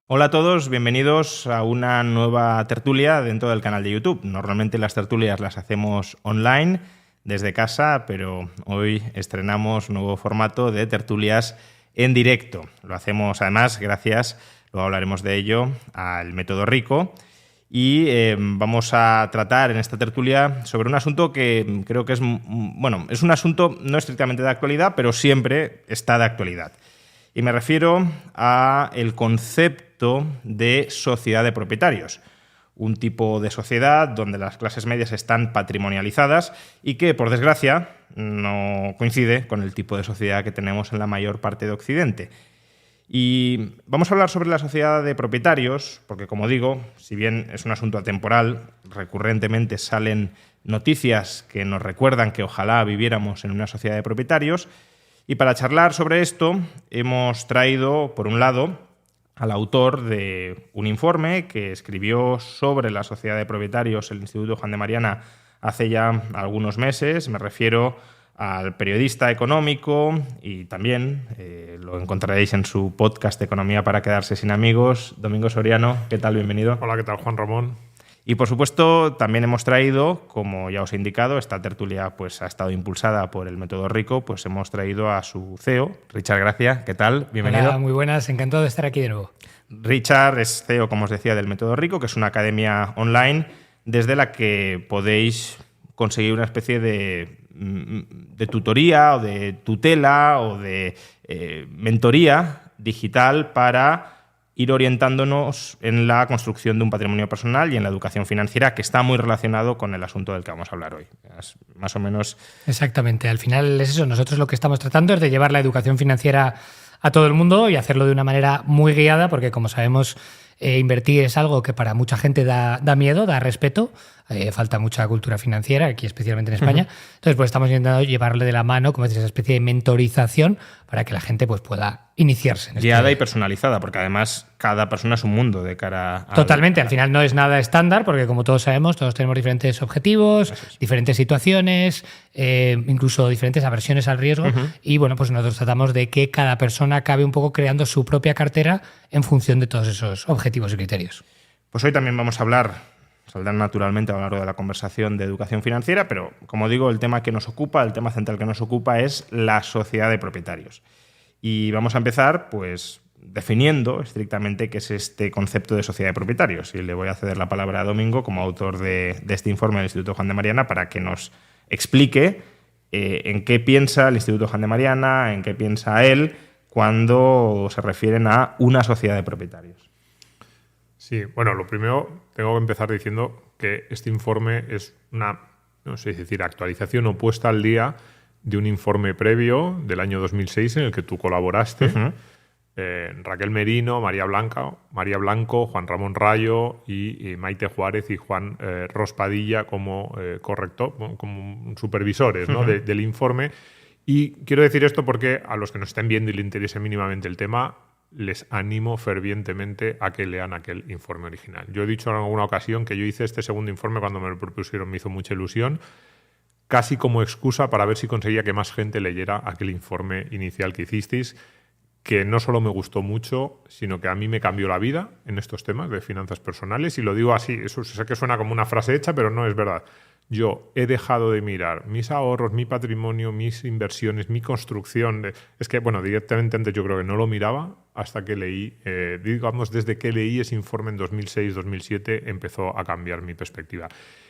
Hola a todos, bienvenidos a una nueva tertulia dentro del canal de YouTube. Normalmente las tertulias las hacemos online, desde casa, pero hoy estrenamos un nuevo formato de tertulias en directo. Lo hacemos además gracias, luego hablaremos de ello, al método Rico. Y vamos a tratar en esta tertulia sobre un asunto que creo que es un asunto no estrictamente de actualidad, pero siempre está de actualidad. Y me refiero a el concepto de sociedad de propietarios, un tipo de sociedad donde las clases medias están patrimonializadas y que, por desgracia, no coincide con el tipo de sociedad que tenemos en la mayor parte de Occidente. Y vamos a hablar sobre la sociedad de propietarios, porque, como digo, si bien es un asunto atemporal, recurrentemente salen noticias que nos recuerdan que ojalá viviéramos en una sociedad de propietarios. Y para charlar sobre esto hemos traído, por un lado, al autor de un informe que escribió sobre la sociedad de propietarios el Instituto Juan de Mariana hace ya algunos meses. Me refiero al periodista económico y también lo encontraréis en su podcast Economía para quedarse sin amigos, Domingo Soriano. ¿Qué tal? Bienvenido. Hola, ¿qué tal, Juan Ramón? Y por supuesto también hemos traído, como ya os he indicado, esta tertulia pues ha estado impulsada por el método Rico, pues hemos traído a su CEO, Richard Gracia. ¿Qué tal? Bienvenido. Hola, muy buenas, encantado de estar aquí de nuevo. Richard es CEO, como os decía, del método Rico, que es una academia online desde la que podéis conseguir una especie de tutoría o de tutela o de mentoría digital para ir orientándonos en la construcción de un patrimonio personal y en la educación financiera, que está muy relacionado con el asunto del que vamos a hablar hoy. Es más o menos... Exactamente, al final es eso. Nosotros lo que estamos tratando es de llevar la educación financiera a todo el mundo y hacerlo de una manera muy guiada, porque como sabemos, invertir es algo que para mucha gente da miedo, da respeto. Falta mucha cultura financiera, aquí especialmente en España. Entonces, pues estamos intentando llevarle de la mano, como decís, esa especie de mentorización para que la gente pues, pueda iniciarse. Guiada y personalizada, porque además cada persona es un mundo de cara a... Totalmente, al final no es nada estándar, porque como todos sabemos, todos tenemos diferentes objetivos, diferentes situaciones, incluso diferentes aversiones al riesgo. Y bueno, pues nosotros tratamos de que cada persona acabe un poco creando su propia cartera en función de todos esos objetivos y criterios. Pues hoy también vamos a hablar, saldrán naturalmente a lo largo de la conversación, de educación financiera, pero como digo, el tema que nos ocupa, el tema central que nos ocupa es la sociedad de propietarios. Y vamos a empezar pues definiendo estrictamente qué es este concepto de sociedad de propietarios. Y le voy a ceder la palabra a Domingo como autor de este informe del Instituto Juan de Mariana para que nos explique en qué piensa el Instituto Juan de Mariana, en qué piensa él cuando se refieren a una sociedad de propietarios. Sí, bueno, lo primero tengo que empezar diciendo que este informe es una, no sé decir, actualización o puesta al día de un informe previo del año 2006 en el que tú colaboraste. Raquel Merino, María Blanco, Juan Ramón Rayo y Maite Juárez y Juan Rospadilla como corrector, como supervisores, ¿no? del informe. Y quiero decir esto porque a los que nos estén viendo y les interese mínimamente el tema, les animo fervientemente a que lean aquel informe original. Yo he dicho en alguna ocasión que yo hice este segundo informe cuando me lo propusieron, me hizo mucha ilusión, casi como excusa para ver si conseguía que más gente leyera aquel informe inicial que hicisteis, que no solo me gustó mucho, sino que a mí me cambió la vida en estos temas de finanzas personales. Y lo digo así, eso sé que suena como una frase hecha, pero no es verdad. Yo he dejado de mirar mis ahorros, mi patrimonio, mis inversiones, mi construcción. Es que, bueno, directamente antes yo creo que no lo miraba hasta que leí, digamos, desde que leí ese informe en 2006-2007 empezó a cambiar mi perspectiva.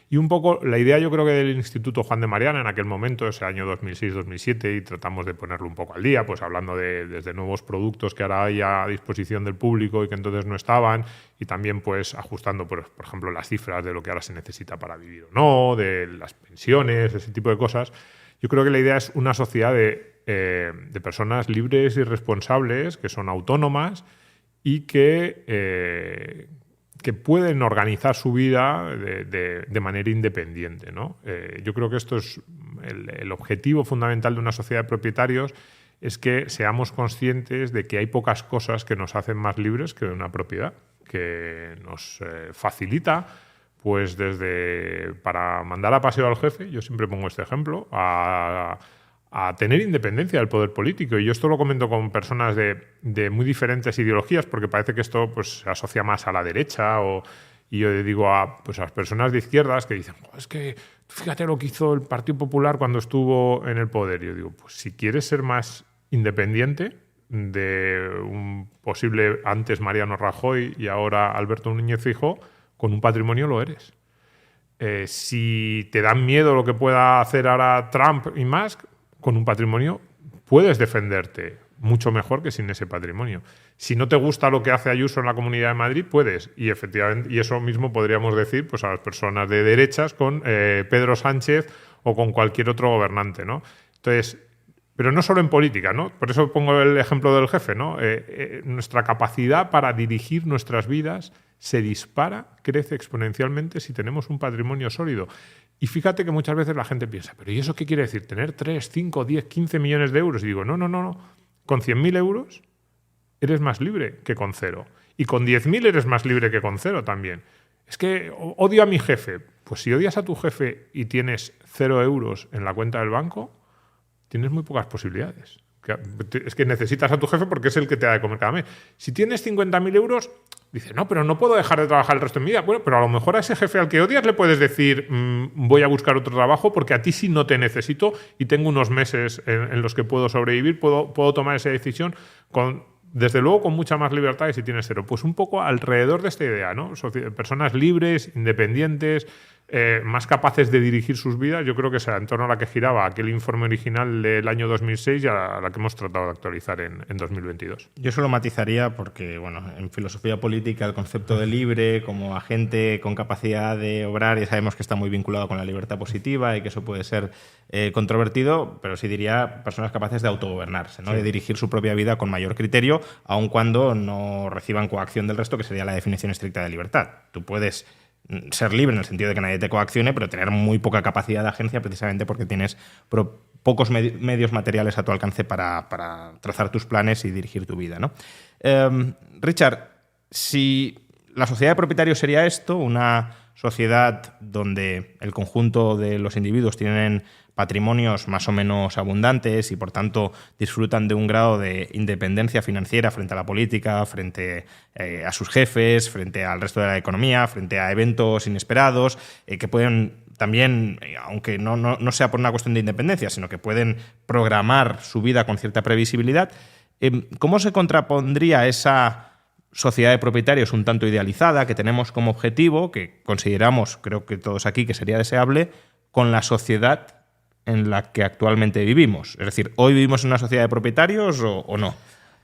Y un poco la idea yo creo que del Instituto Juan de Mariana en aquel momento, ese año 2006-2007, y tratamos de ponerlo un poco al día, pues hablando desde nuevos productos que ahora hay a disposición del público y que entonces no estaban, y también pues ajustando, por ejemplo, las cifras de lo que ahora se necesita para vivir o no, de las pensiones, ese tipo de cosas. Yo creo que la idea es una sociedad de personas libres y responsables, que son autónomas y que pueden organizar su vida de manera independiente, ¿no? Yo creo que esto es el objetivo fundamental de una sociedad de propietarios, es que seamos conscientes de que hay pocas cosas que nos hacen más libres que una propiedad, que nos facilita, pues desde para mandar a paseo al jefe, yo siempre pongo este ejemplo, a a tener independencia del poder político. Y yo esto lo comento con personas de muy diferentes ideologías, porque parece que esto pues, se asocia más a la derecha. Y yo le digo a las personas de izquierdas que dicen, es que fíjate lo que hizo el Partido Popular cuando estuvo en el poder. Y yo digo, pues si quieres ser más independiente de un posible antes Mariano Rajoy y ahora Alberto Núñez Feijóo, con un patrimonio lo eres. Si te dan miedo lo que pueda hacer ahora Trump y Musk, con un patrimonio puedes defenderte mucho mejor que sin ese patrimonio. Si no te gusta lo que hace Ayuso en la Comunidad de Madrid, puedes. Y efectivamente, y eso mismo podríamos decir pues, a las personas de derechas con Pedro Sánchez o con cualquier otro gobernante, ¿no? Entonces, pero no solo en política, ¿no? Por eso pongo el ejemplo del jefe, ¿no? Nuestra capacidad para dirigir nuestras vidas se dispara, crece exponencialmente si tenemos un patrimonio sólido. Y fíjate que muchas veces la gente piensa, ¿pero y eso qué quiere decir? ¿Tener 3, 5, 10, 15 millones de euros? Y digo, no. Con 100.000 euros eres más libre que con 0. Y con 10.000 eres más libre que con 0 también. Es que odio a mi jefe. Pues si odias a tu jefe y tienes 0 euros en la cuenta del banco, tienes muy pocas posibilidades. Es que necesitas a tu jefe porque es el que te da de comer cada mes. Si tienes 50.000 euros, dices, no, pero no puedo dejar de trabajar el resto de mi vida. Bueno, pero a lo mejor a ese jefe al que odias le puedes decir, voy a buscar otro trabajo porque a ti sí no te necesito y tengo unos meses en los que puedo sobrevivir, puedo tomar esa decisión desde luego con mucha más libertad que si tienes 0. Pues un poco alrededor de esta idea, ¿no? Personas libres, independientes, más capaces de dirigir sus vidas. Yo creo que es en torno a la que giraba aquel informe original del año 2006 y a la que hemos tratado de actualizar en 2022. Yo solo matizaría porque, bueno, en filosofía política el concepto de libre como agente con capacidad de obrar, ya sabemos que está muy vinculado con la libertad positiva y que eso puede ser controvertido, pero sí diría personas capaces de autogobernarse, ¿no? Sí. De dirigir su propia vida con mayor criterio, aun cuando no reciban coacción del resto, que sería la definición estricta de libertad. Tú puedes ser libre en el sentido de que nadie te coaccione, pero tener muy poca capacidad de agencia precisamente porque tienes pocos medios materiales a tu alcance para trazar tus planes y dirigir tu vida, ¿no? Richard, si la sociedad de propietarios sería esto, una sociedad donde el conjunto de los individuos tienen patrimonios más o menos abundantes y por tanto disfrutan de un grado de independencia financiera frente a la política, frente a sus jefes, frente al resto de la economía, frente a eventos inesperados, que pueden también, aunque no sea por una cuestión de independencia, sino que pueden programar su vida con cierta previsibilidad, ¿cómo se contrapondría esa sociedad de propietarios un tanto idealizada que tenemos como objetivo, que consideramos, creo que todos aquí, que sería deseable, con la sociedad en la que actualmente vivimos? Es decir, ¿hoy vivimos en una sociedad de propietarios o no?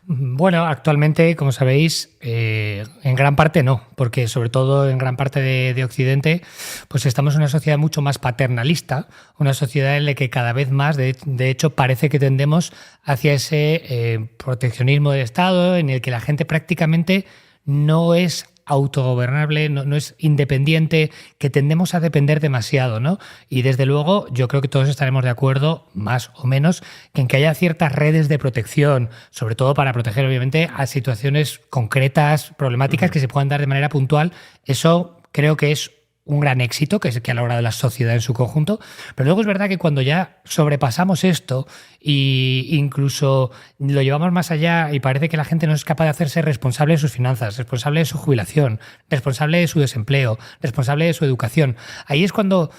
Bueno, actualmente, como sabéis, en gran parte no, porque sobre todo en gran parte de Occidente, pues estamos en una sociedad mucho más paternalista, una sociedad en la que cada vez más, de hecho, parece que tendemos hacia ese proteccionismo del Estado, en el que la gente prácticamente no es autogobernable, no es independiente, que tendemos a depender demasiado, ¿no? Y desde luego yo creo que todos estaremos de acuerdo, más o menos, que en que haya ciertas redes de protección, sobre todo para proteger obviamente a situaciones concretas, problemáticas que se puedan dar de manera puntual. Eso creo que es un gran éxito que ha logrado la sociedad en su conjunto, pero luego es verdad que cuando ya sobrepasamos esto e incluso lo llevamos más allá y parece que la gente no es capaz de hacerse responsable de sus finanzas, responsable de su jubilación, responsable de su desempleo, responsable de su educación, ahí es cuando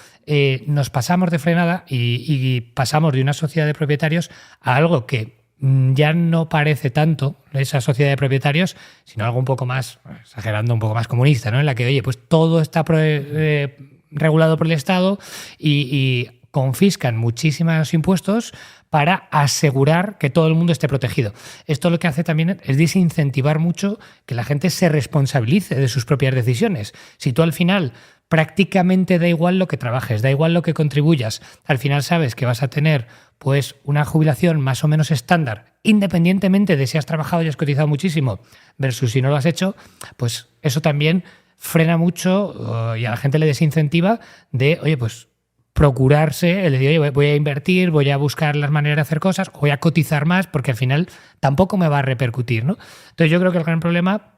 nos pasamos de frenada y pasamos de una sociedad de propietarios a algo que ya no parece tanto esa sociedad de propietarios, sino algo un poco más, exagerando, un poco más comunista, ¿no? En la que, oye, pues todo está regulado por el Estado y confiscan muchísimos impuestos para asegurar que todo el mundo esté protegido. Esto lo que hace también es desincentivar mucho que la gente se responsabilice de sus propias decisiones. Si tú al final prácticamente da igual lo que trabajes, da igual lo que contribuyas, al final sabes que vas a tener pues una jubilación más o menos estándar, independientemente de si has trabajado y has cotizado muchísimo versus si no lo has hecho, pues eso también frena mucho y a la gente le desincentiva de, oye, pues procurarse, el decir, oye, voy a invertir, voy a buscar las maneras de hacer cosas, voy a cotizar más, porque al final tampoco me va a repercutir, ¿no? Entonces yo creo que el gran problema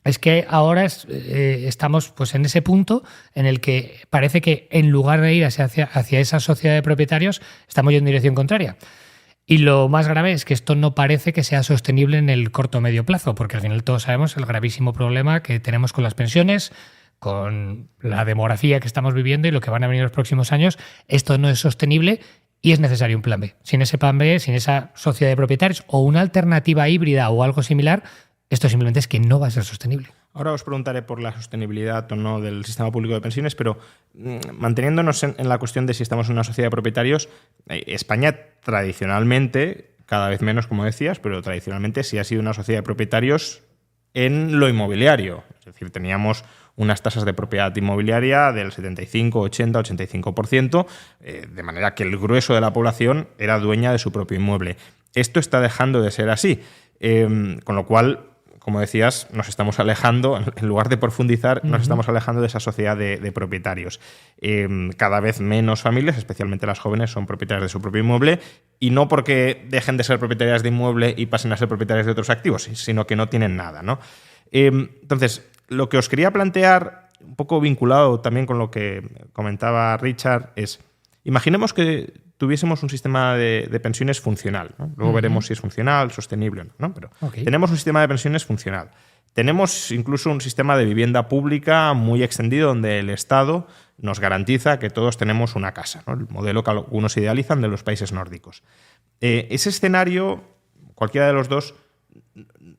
es que ahora estamos pues en ese punto en el que parece que en lugar de ir hacia esa sociedad de propietarios, estamos yendo en dirección contraria. Y lo más grave es que esto no parece que sea sostenible en el corto o medio plazo, porque al final todos sabemos el gravísimo problema que tenemos con las pensiones, con la demografía que estamos viviendo y lo que van a venir los próximos años. Esto no es sostenible y es necesario un plan B. Sin ese plan B, sin esa sociedad de propietarios o una alternativa híbrida o algo similar, esto simplemente es que no va a ser sostenible. Ahora os preguntaré por la sostenibilidad o no del sistema público de pensiones, pero manteniéndonos en la cuestión de si estamos en una sociedad de propietarios, España tradicionalmente, cada vez menos como decías, pero tradicionalmente sí ha sido una sociedad de propietarios en lo inmobiliario. Es decir, teníamos unas tasas de propiedad inmobiliaria del 75, 80, 85%, de manera que el grueso de la población era dueña de su propio inmueble. Esto está dejando de ser así, con lo cual, como decías, nos estamos alejando, en lugar de profundizar, nos estamos alejando de esa sociedad de propietarios. Cada vez menos familias, especialmente las jóvenes, son propietarias de su propio inmueble, y no porque dejen de ser propietarias de inmueble y pasen a ser propietarias de otros activos, sino que no tienen nada, ¿no? Entonces, lo que os quería plantear, un poco vinculado también con lo que comentaba Richard, es, imaginemos que tuviésemos un sistema de pensiones funcional, ¿no? Luego veremos si es funcional, sostenible o no, ¿no? Pero tenemos un sistema de pensiones funcional. Tenemos incluso un sistema de vivienda pública muy extendido donde el Estado nos garantiza que todos tenemos una casa, ¿no? El modelo que algunos idealizan de los países nórdicos. Ese escenario, cualquiera de los dos,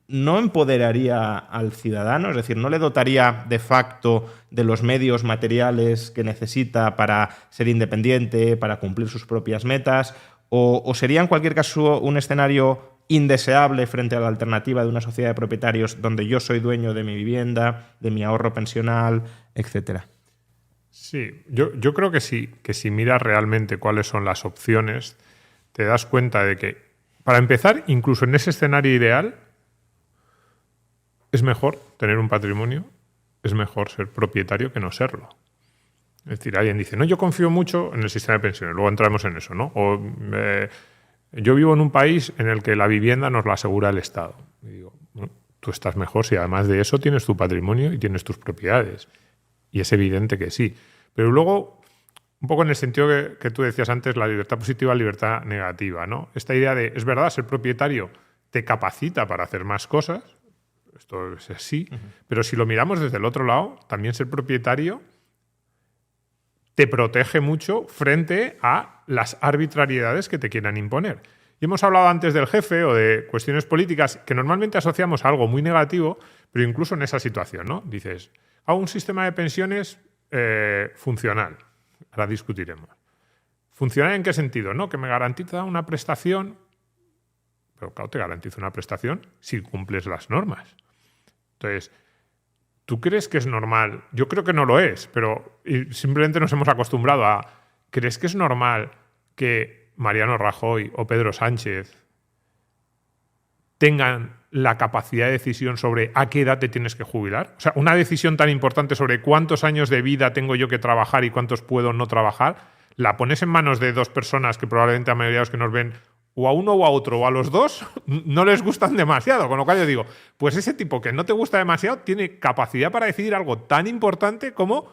no empoderaría al ciudadano, es decir, no le dotaría de facto de los medios materiales que necesita para ser independiente, para cumplir sus propias metas, o sería en cualquier caso un escenario indeseable frente a la alternativa de una sociedad de propietarios donde yo soy dueño de mi vivienda, de mi ahorro pensional, etcétera. Sí, yo creo que sí, que si miras realmente cuáles son las opciones, te das cuenta de que, para empezar, incluso en ese escenario ideal, es mejor tener un patrimonio, es mejor ser propietario que no serlo. Es decir, alguien dice, no, yo confío mucho en el sistema de pensiones, luego entramos en eso, ¿no? O yo vivo en un país en el que la vivienda nos la asegura el Estado. Y digo, bueno, tú estás mejor si además de eso tienes tu patrimonio y tienes tus propiedades. Y es evidente que sí. Pero luego, un poco en el sentido que tú decías antes, la libertad positiva, libertad negativa, ¿no? Esta idea de, es verdad, ser propietario te capacita para hacer más cosas, esto es así, pero si lo miramos desde el otro lado, también ser propietario te protege mucho frente a las arbitrariedades que te quieran imponer. Y hemos hablado antes del jefe o de cuestiones políticas que normalmente asociamos a algo muy negativo, pero incluso en esa situación, ¿no? Dices, hago un sistema de pensiones funcional. Ahora discutiremos. ¿Funcional en qué sentido? ¿No? Que me garantiza una prestación, pero claro, te garantiza una prestación si cumples las normas. Entonces, ¿tú crees que es normal? Yo creo que no lo es, pero simplemente nos hemos acostumbrado a... ¿Crees que es normal que Mariano Rajoy o Pedro Sánchez tengan la capacidad de decisión sobre a qué edad te tienes que jubilar? O sea, una decisión tan importante sobre cuántos años de vida tengo yo que trabajar y cuántos puedo no trabajar, la pones en manos de dos personas que probablemente a la mayoría de los que nos ven o a uno o a otro o a los dos no les gustan demasiado. Con lo cual yo digo, pues ese tipo que no te gusta demasiado tiene capacidad para decidir algo tan importante como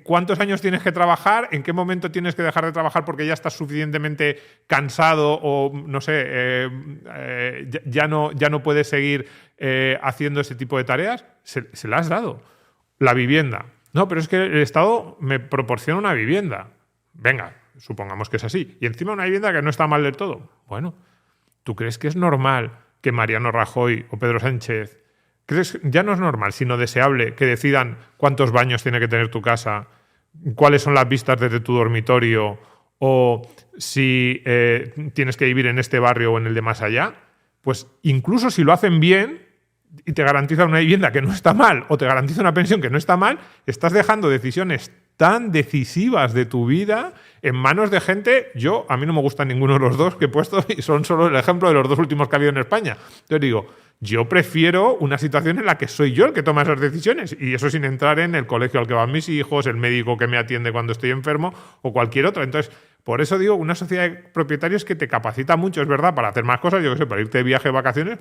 cuántos años tienes que trabajar, en qué momento tienes que dejar de trabajar porque ya estás suficientemente cansado o, no sé, ya no puedes seguir haciendo ese tipo de tareas. Se la has dado. La vivienda. No, pero es que el Estado me proporciona una vivienda. Venga, supongamos que es así. Y encima una vivienda que no está mal del todo. Bueno, ¿tú crees que es normal que Mariano Rajoy o Pedro Sánchez... ¿Crees? Ya no es normal, sino deseable que decidan cuántos baños tiene que tener tu casa, cuáles son las vistas desde tu dormitorio o si tienes que vivir en este barrio o en el de más allá? Pues incluso si lo hacen bien y te garantizan una vivienda que no está mal o te garantiza una pensión que no está mal, estás dejando decisiones tan decisivas de tu vida en manos de gente... A mí no me gustan ninguno de los dos que he puesto y son solo el ejemplo de los dos últimos que ha habido en España. Entonces digo, yo prefiero una situación en la que soy yo el que toma esas decisiones, y eso sin entrar en el colegio al que van mis hijos, el médico que me atiende cuando estoy enfermo o cualquier otra. Entonces, por eso digo, una sociedad de propietarios que te capacita mucho, es verdad, para hacer más cosas, yo qué sé, para irte de viaje de vacaciones,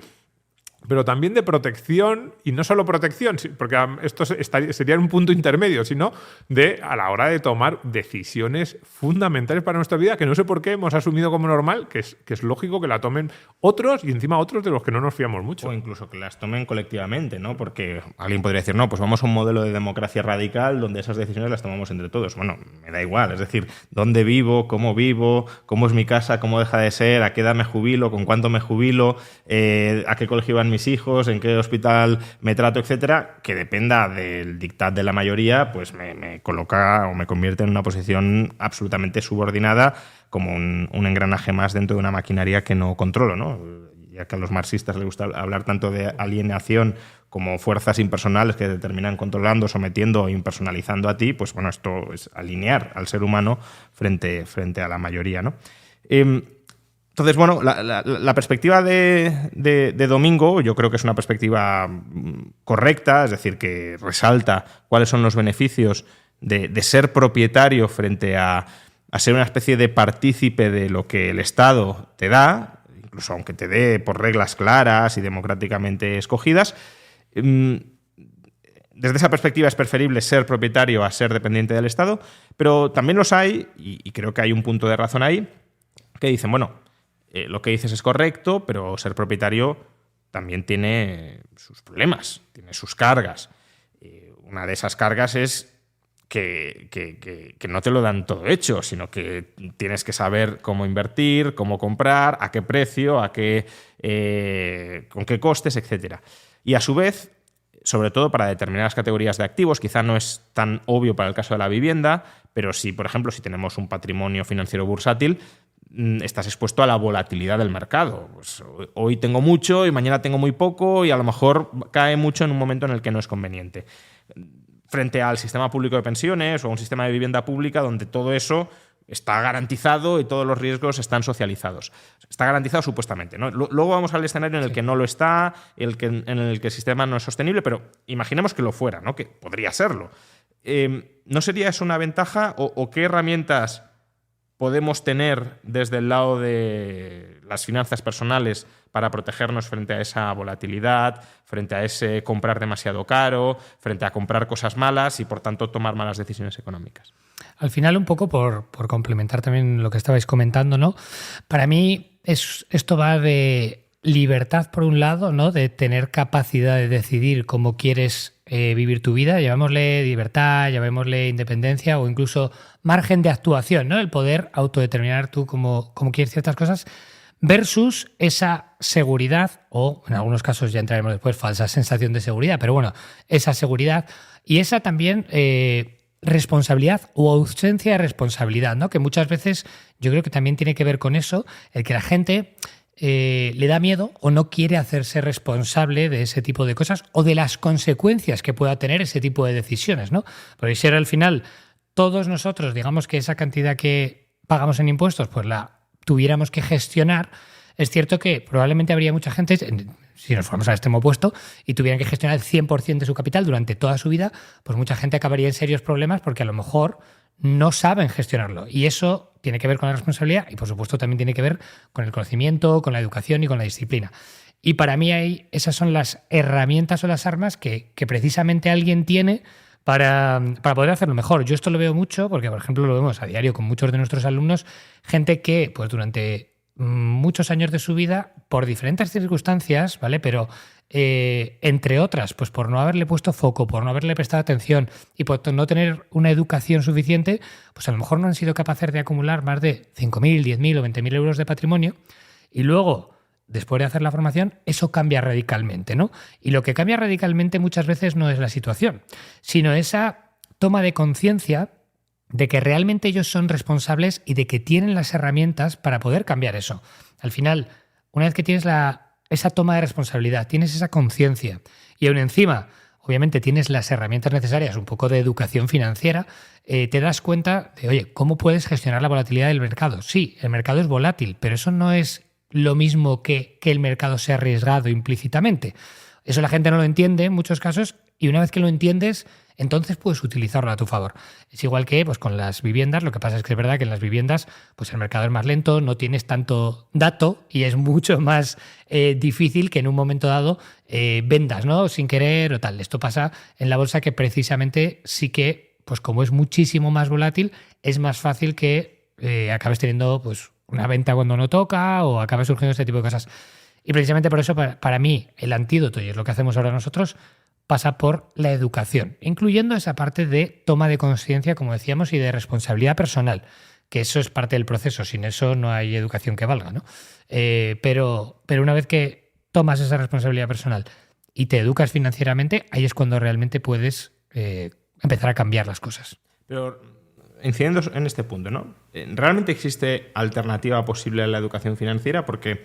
pero también de protección, y no solo protección, porque esto sería un punto intermedio, sino a la hora de tomar decisiones fundamentales para nuestra vida, que no sé por qué hemos asumido como normal, que es lógico que la tomen otros, y encima otros de los que no nos fiamos mucho. O incluso que las tomen colectivamente, ¿no? Porque alguien podría decir, no, pues vamos a un modelo de democracia radical donde esas decisiones las tomamos entre todos. Bueno, me da igual, es decir, dónde vivo, cómo es mi casa, cómo deja de ser, a qué edad me jubilo, con cuánto me jubilo, a qué colegio van mis hijos, en qué hospital me trato, etcétera, que dependa del dictat de la mayoría, pues me coloca o me convierte en una posición absolutamente subordinada, como un engranaje más dentro de una maquinaria que no controlo, ¿no? Ya que a los marxistas les gusta hablar tanto de alienación como fuerzas impersonales que te terminan controlando, sometiendo o impersonalizando a ti, pues bueno, esto es alinear al ser humano frente a la mayoría, ¿no? Entonces, bueno, la perspectiva de Domingo yo creo que es una perspectiva correcta, es decir, que resalta cuáles son los beneficios de ser propietario frente a ser una especie de partícipe de lo que el Estado te da, incluso aunque te dé por reglas claras y democráticamente escogidas. Desde esa perspectiva es preferible ser propietario a ser dependiente del Estado, pero también los hay, y creo que hay un punto de razón ahí, que dicen, bueno, lo que dices es correcto, pero ser propietario también tiene sus problemas, tiene sus cargas. Una de esas cargas es que no te lo dan todo hecho, sino que tienes que saber cómo invertir, cómo comprar, a qué precio, con qué costes, etc. Y a su vez, sobre todo para determinadas categorías de activos, quizá no es tan obvio para el caso de la vivienda, pero si, por ejemplo, si tenemos un patrimonio financiero bursátil, estás expuesto a la volatilidad del mercado. Pues hoy tengo mucho y mañana tengo muy poco y a lo mejor cae mucho en un momento en el que no es conveniente. Frente al sistema público de pensiones o a un sistema de vivienda pública donde todo eso está garantizado y todos los riesgos están socializados. Está garantizado supuestamente, ¿no? Luego vamos al escenario en el que no lo está, en el que el sistema no es sostenible, pero imaginemos que lo fuera, ¿no? Que podría serlo. ¿No sería eso una ventaja o qué herramientas podemos tener desde el lado de las finanzas personales para protegernos frente a esa volatilidad, frente a ese comprar demasiado caro, frente a comprar cosas malas y, por tanto, tomar malas decisiones económicas? Al final, un poco por complementar también lo que estabais comentando, ¿no? Para mí esto va de libertad, por un lado, ¿no? De tener capacidad de decidir cómo quieres vivir tu vida, llamémosle libertad, llamémosle independencia o incluso margen de actuación, ¿no? El poder autodeterminar tú cómo quieres ciertas cosas, versus esa seguridad, o en algunos casos ya entraremos después, falsa sensación de seguridad, pero bueno, esa seguridad y esa también responsabilidad o ausencia de responsabilidad, ¿no? Que muchas veces yo creo que también tiene que ver con eso, el que la gente le da miedo o no quiere hacerse responsable de ese tipo de cosas o de las consecuencias que pueda tener ese tipo de decisiones, ¿no? Porque si ahora al final todos nosotros, digamos que esa cantidad que pagamos en impuestos, pues la tuviéramos que gestionar, es cierto que probablemente habría mucha gente, si nos fuéramos al extremo opuesto, y tuvieran que gestionar el 100% de su capital durante toda su vida, pues mucha gente acabaría en serios problemas porque a lo mejor no saben gestionarlo. Y eso tiene que ver con la responsabilidad y, por supuesto, también tiene que ver con el conocimiento, con la educación y con la disciplina. Y para mí esas son las herramientas o las armas que precisamente alguien tiene para poder hacerlo mejor. Yo esto lo veo mucho porque, por ejemplo, lo vemos a diario con muchos de nuestros alumnos, gente que pues durante muchos años de su vida, por diferentes circunstancias, ¿vale? Pero entre otras, pues por no haberle puesto foco, por no haberle prestado atención y por no tener una educación suficiente, pues a lo mejor no han sido capaces de acumular más de 5.000, 10.000 o 20.000 euros de patrimonio y luego, después de hacer la formación, eso cambia radicalmente, ¿no? Y lo que cambia radicalmente muchas veces no es la situación, sino esa toma de conciencia de que realmente ellos son responsables y de que tienen las herramientas para poder cambiar eso. Al final, una vez que tienes esa toma de responsabilidad, tienes esa conciencia y aún encima, obviamente, tienes las herramientas necesarias, un poco de educación financiera, te das cuenta de, oye, ¿cómo puedes gestionar la volatilidad del mercado? Sí, el mercado es volátil, pero eso no es lo mismo que el mercado sea arriesgado implícitamente. Eso la gente no lo entiende en muchos casos Y una vez que lo entiendes, entonces puedes utilizarlo a tu favor. Es igual que pues, con las viviendas. Lo que pasa es que es verdad que en las viviendas pues, el mercado es más lento, no tienes tanto dato y es mucho más difícil que en un momento dado vendas, ¿no? Sin querer o tal. Esto pasa en la bolsa, que precisamente sí que, pues como es muchísimo más volátil, es más fácil que acabes teniendo pues, una venta cuando no toca o acabes surgiendo este tipo de cosas. Y precisamente por eso, para mí, el antídoto, y es lo que hacemos ahora nosotros, pasa por la educación, incluyendo esa parte de toma de conciencia, como decíamos, y de responsabilidad personal, que eso es parte del proceso. Sin eso no hay educación que valga, ¿no? Pero una vez que tomas esa responsabilidad personal y te educas financieramente, ahí es cuando realmente puedes empezar a cambiar las cosas. Pero incidiendo en este punto, ¿no? ¿Realmente existe alternativa posible a la educación financiera? Porque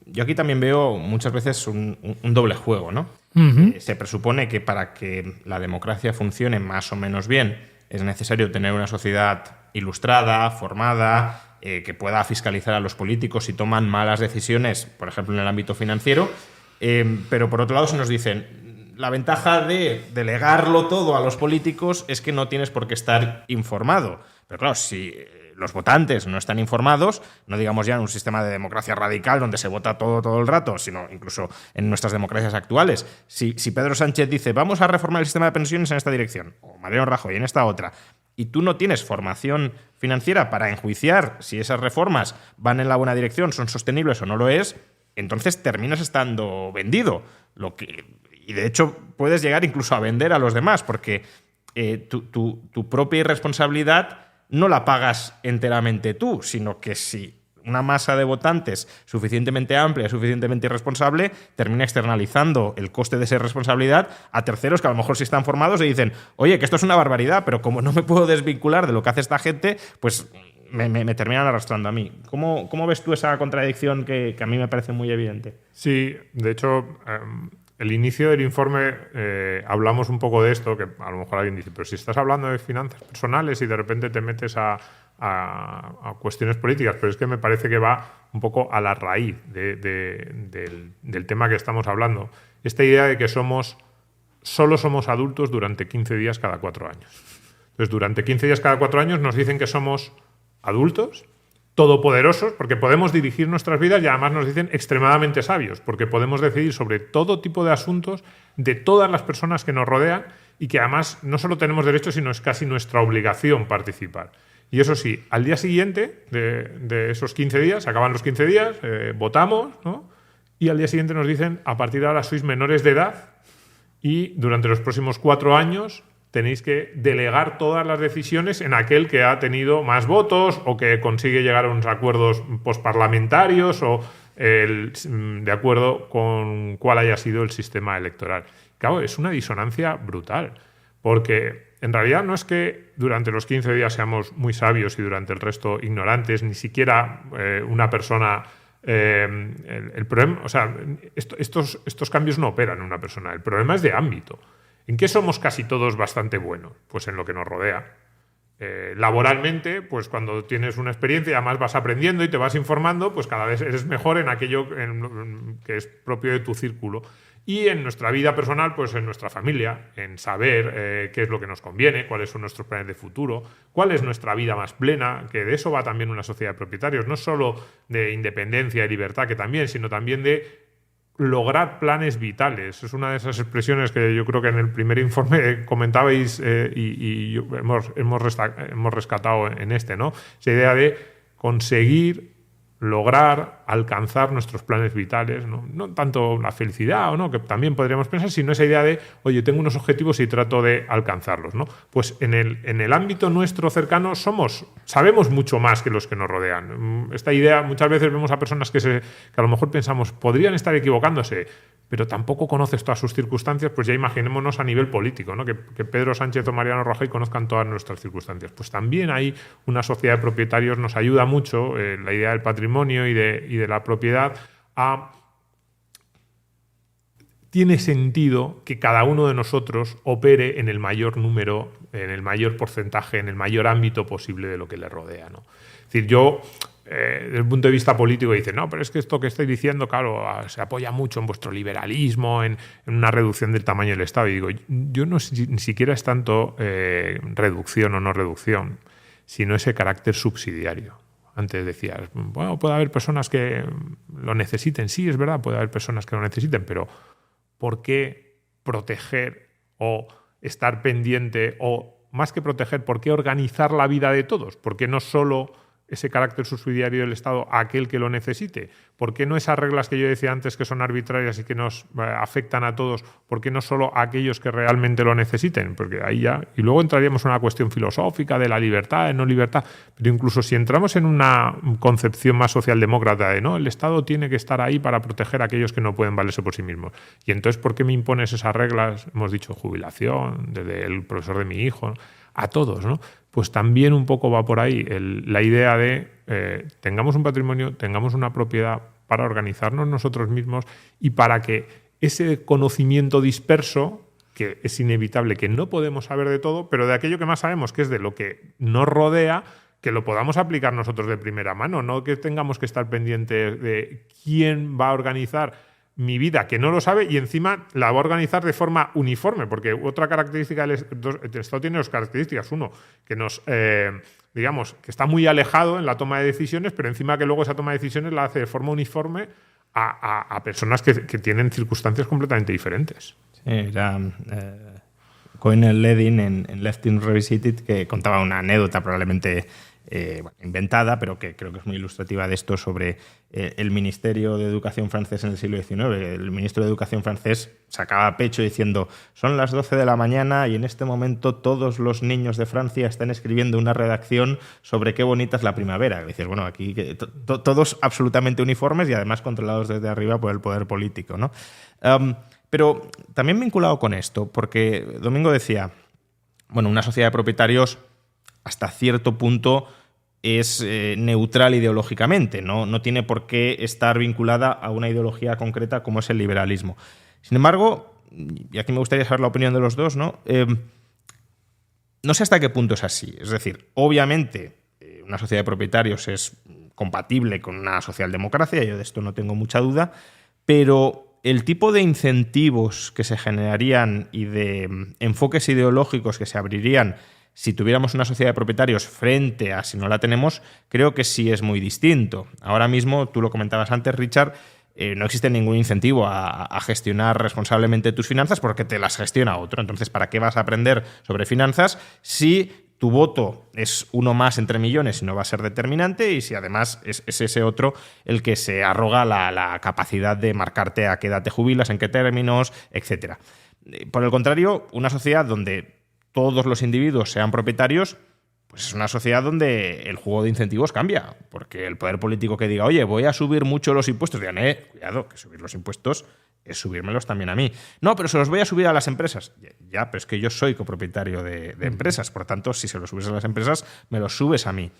yo aquí también veo muchas veces un doble juego, ¿no? Uh-huh. Se presupone que para que la democracia funcione más o menos bien es necesario tener una sociedad ilustrada, formada, que pueda fiscalizar a los políticos si toman malas decisiones, por ejemplo, en el ámbito financiero. Pero por otro lado se nos dicen, la ventaja de delegarlo todo a los políticos es que no tienes por qué estar informado. Pero claro, si los votantes no están informados, no digamos ya en un sistema de democracia radical donde se vota todo el rato, sino incluso en nuestras democracias actuales. Si Pedro Sánchez dice, vamos a reformar el sistema de pensiones en esta dirección, o Mariano Rajoy en esta otra, y tú no tienes formación financiera para enjuiciar si esas reformas van en la buena dirección, son sostenibles o no lo es, entonces terminas estando vendido. Y de hecho puedes llegar incluso a vender a los demás, porque tu propia irresponsabilidad no la pagas enteramente tú, sino que si una masa de votantes suficientemente amplia, suficientemente irresponsable, termina externalizando el coste de esa responsabilidad a terceros que a lo mejor sí están formados y dicen, oye, que esto es una barbaridad, pero como no me puedo desvincular de lo que hace esta gente, pues me terminan arrastrando a mí. ¿Cómo ves tú esa contradicción que a mí me parece muy evidente? Sí, de hecho, el inicio del informe hablamos un poco de esto, que a lo mejor alguien dice, pero si estás hablando de finanzas personales y de repente te metes a cuestiones políticas, pero es que me parece que va un poco a la raíz del tema que estamos hablando. Esta idea de que solo somos adultos durante 15 días cada 4 años. Entonces, durante 15 días cada 4 años nos dicen que somos adultos, todopoderosos, porque podemos dirigir nuestras vidas y además nos dicen extremadamente sabios, porque podemos decidir sobre todo tipo de asuntos de todas las personas que nos rodean y que además no solo tenemos derecho, sino es casi nuestra obligación participar. Y eso sí, al día siguiente de esos 15 días, acaban los 15 días, votamos, ¿no? Y al día siguiente nos dicen, a partir de ahora sois menores de edad y durante los próximos 4 años tenéis que delegar todas las decisiones en aquel que ha tenido más votos o que consigue llegar a unos acuerdos postparlamentarios o de acuerdo con cuál haya sido el sistema electoral. Claro, es una disonancia brutal, porque en realidad no es que durante los 15 días seamos muy sabios y durante el resto ignorantes, ni siquiera una persona... el problema, o sea, estos cambios no operan en una persona, el problema es de ámbito. ¿En qué somos casi todos bastante buenos? Pues en lo que nos rodea. Laboralmente, pues cuando tienes una experiencia y además vas aprendiendo y te vas informando, pues cada vez eres mejor en aquello que es propio de tu círculo. Y en nuestra vida personal, pues en nuestra familia, en saber qué es lo que nos conviene, cuáles son nuestros planes de futuro, cuál es nuestra vida más plena, que de eso va también una sociedad de propietarios, no solo de independencia y libertad, que también, sino también de lograr planes vitales. Es una de esas expresiones que yo creo que en el primer informe comentabais y hemos rescatado en este, ¿no? Esa idea de conseguir lograr alcanzar nuestros planes vitales, no tanto la felicidad o no, que también podríamos pensar, sino esa idea de, oye, tengo unos objetivos y trato de alcanzarlos, ¿no? Pues en el ámbito nuestro cercano sabemos mucho más que los que nos rodean. Esta idea, muchas veces vemos a personas que a lo mejor pensamos, podrían estar equivocándose, pero tampoco conoces todas sus circunstancias, pues ya imaginémonos a nivel político, ¿no? Que Pedro Sánchez o Mariano Rajoy conozcan todas nuestras circunstancias. Pues también hay una sociedad de propietarios, nos ayuda mucho la idea del patrimonio y de la propiedad tiene sentido que cada uno de nosotros opere en el mayor número, en el mayor porcentaje, en el mayor ámbito posible de lo que le rodea, ¿no? Es decir, yo desde el punto de vista político dice, no, pero es que esto que estáis diciendo, claro, se apoya mucho en vuestro liberalismo, en una reducción del tamaño del Estado. Y digo, yo no ni siquiera es tanto reducción o no reducción, sino ese carácter subsidiario. Antes decías, bueno, puede haber personas que lo necesiten. Sí, es verdad, puede haber personas que lo necesiten, pero ¿por qué proteger o estar pendiente o, más que proteger, por qué organizar la vida de todos? ¿Por qué no solo ese carácter subsidiario del Estado a aquel que lo necesite? ¿Por qué no esas reglas que yo decía antes que son arbitrarias y que nos afectan a todos? ¿Por qué no solo a aquellos que realmente lo necesiten? Porque ahí ya... Y luego entraríamos en una cuestión filosófica de la libertad, de no libertad. Pero incluso si entramos en una concepción más socialdemócrata de no, el Estado tiene que estar ahí para proteger a aquellos que no pueden valerse por sí mismos. Y entonces, ¿por qué me impones esas reglas? Hemos dicho jubilación, desde el profesor de mi hijo, a todos, ¿no? Pues también un poco va por ahí la idea de tengamos un patrimonio, tengamos una propiedad para organizarnos nosotros mismos y para que ese conocimiento disperso, que es inevitable, que no podemos saber de todo, pero de aquello que más sabemos, que es de lo que nos rodea, que lo podamos aplicar nosotros de primera mano, no que tengamos que estar pendientes de quién va a organizar mi vida, que no lo sabe y encima la va a organizar de forma uniforme, porque otra característica del Estado tiene dos características. Uno, que nos, digamos, que está muy alejado en la toma de decisiones, pero encima que luego esa toma de decisiones la hace de forma uniforme a personas que tienen circunstancias completamente diferentes. Sí, era Coinel Ledin en Leftin Revisited, que contaba una anécdota probablemente inventada, pero que creo que es muy ilustrativa de esto, sobre el Ministerio de Educación francés en el siglo XIX. El ministro de Educación francés sacaba pecho diciendo: son las 12 de la mañana y en este momento todos los niños de Francia están escribiendo una redacción sobre qué bonita es la primavera. Y dices, bueno, aquí todos absolutamente uniformes y además controlados desde arriba por el poder político, ¿no? Pero también vinculado con esto, porque Domingo decía, bueno, una sociedad de propietarios hasta cierto punto es neutral ideológicamente, no tiene por qué estar vinculada a una ideología concreta como es el liberalismo. Sin embargo, y aquí me gustaría saber la opinión de los dos, ¿no? No sé hasta qué punto es así. Es decir, obviamente una sociedad de propietarios es compatible con una socialdemocracia, yo de esto no tengo mucha duda, pero el tipo de incentivos que se generarían y de enfoques ideológicos que se abrirían si tuviéramos una sociedad de propietarios frente a si no la tenemos, creo que sí es muy distinto. Ahora mismo, tú lo comentabas antes, Richard, no existe ningún incentivo a gestionar responsablemente tus finanzas porque te las gestiona otro. Entonces, ¿para qué vas a aprender sobre finanzas si tu voto es uno más entre millones y no va a ser determinante, y si además es ese otro el que se arroga la capacidad de marcarte a qué edad te jubilas, en qué términos, etcétera? Por el contrario, una sociedad donde todos los individuos sean propietarios, pues es una sociedad donde el juego de incentivos cambia, porque el poder político que diga, oye, voy a subir mucho los impuestos, digan, cuidado, que subir los impuestos es subírmelos también a mí. No, pero se los voy a subir a las empresas. Ya, pero es que yo soy copropietario de empresas, por tanto, si se los subes a las empresas, me los subes a mí.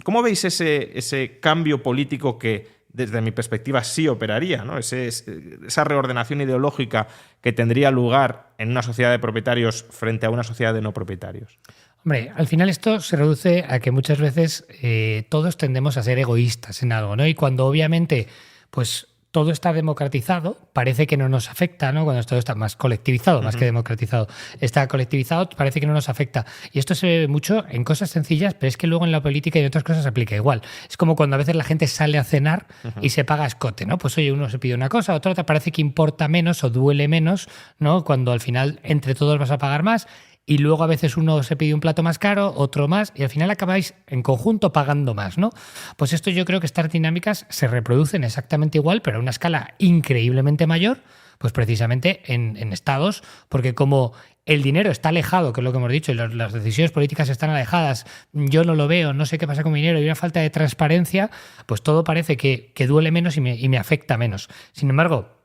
¿Cómo veis ese cambio político que, desde mi perspectiva, sí operaría, ¿no? Esa reordenación ideológica que tendría lugar en una sociedad de propietarios frente a una sociedad de no propietarios? Hombre, al final esto se reduce a que muchas veces todos tendemos a ser egoístas en algo, ¿no? Y cuando obviamente pues todo está democratizado, parece que no nos afecta, ¿no? Cuando todo está más colectivizado, más que democratizado, está colectivizado, parece que no nos afecta. Y esto se ve mucho en cosas sencillas, pero es que luego en la política y en otras cosas se aplica igual. Es como cuando a veces la gente sale a cenar y se paga a escote, ¿no? Pues oye, uno se pide una cosa, otra parece que importa menos o duele menos, ¿no? Cuando al final entre todos vas a pagar más. Y luego a veces uno se pide un plato más caro, otro más, y al final acabáis en conjunto pagando más, ¿no? Pues esto yo creo que estas dinámicas se reproducen exactamente igual, pero a una escala increíblemente mayor, pues precisamente en estados, porque como el dinero está alejado, que es lo que hemos dicho, y las decisiones políticas están alejadas, yo no lo veo, no sé qué pasa con mi dinero, y una falta de transparencia, pues todo parece que duele menos y me afecta menos. Sin embargo,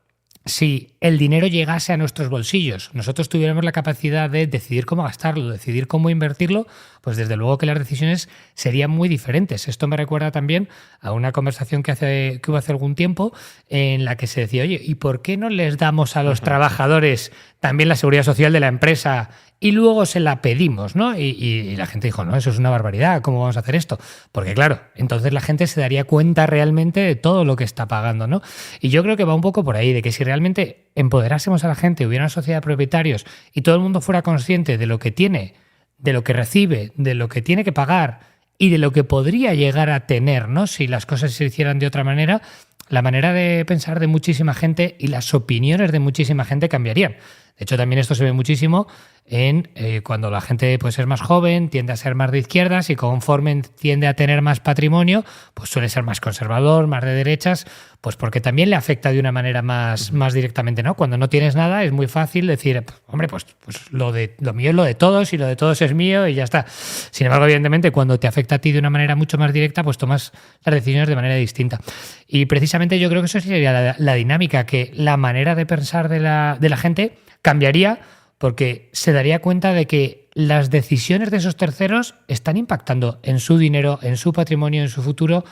si el dinero llegase a nuestros bolsillos, nosotros tuviéramos la capacidad de decidir cómo gastarlo, decidir cómo invertirlo, pues desde luego que las decisiones serían muy diferentes. Esto me recuerda también a una conversación que hubo hace algún tiempo en la que se decía, oye, ¿y por qué no les damos a los trabajadores también la seguridad social de la empresa y luego se la pedimos, ¿no? Y la gente dijo, no, eso es una barbaridad, ¿cómo vamos a hacer esto? Porque claro, entonces la gente se daría cuenta realmente de todo lo que está pagando, ¿no? Y yo creo que va un poco por ahí, de que si realmente empoderásemos a la gente, hubiera una sociedad de propietarios y todo el mundo fuera consciente de lo que tiene, de lo que recibe, de lo que tiene que pagar y de lo que podría llegar a tener, ¿no? Si las cosas se hicieran de otra manera, la manera de pensar de muchísima gente y las opiniones de muchísima gente cambiarían. De hecho, también esto se ve muchísimo en cuando la gente pues, es más joven, tiende a ser más de izquierdas y conforme tiende a tener más patrimonio, pues suele ser más conservador, más de derechas, pues porque también le afecta de una manera más directamente, ¿no? Cuando no tienes nada es muy fácil decir, hombre, pues lo mío es lo de todos y lo de todos es mío y ya está. Sin embargo, evidentemente, cuando te afecta a ti de una manera mucho más directa, pues tomas las decisiones de manera distinta. Y precisamente yo creo que eso sería la dinámica, que la manera de pensar de la gente cambiaría porque se daría cuenta de que las decisiones de esos terceros están impactando en su dinero, en su patrimonio, en su futuro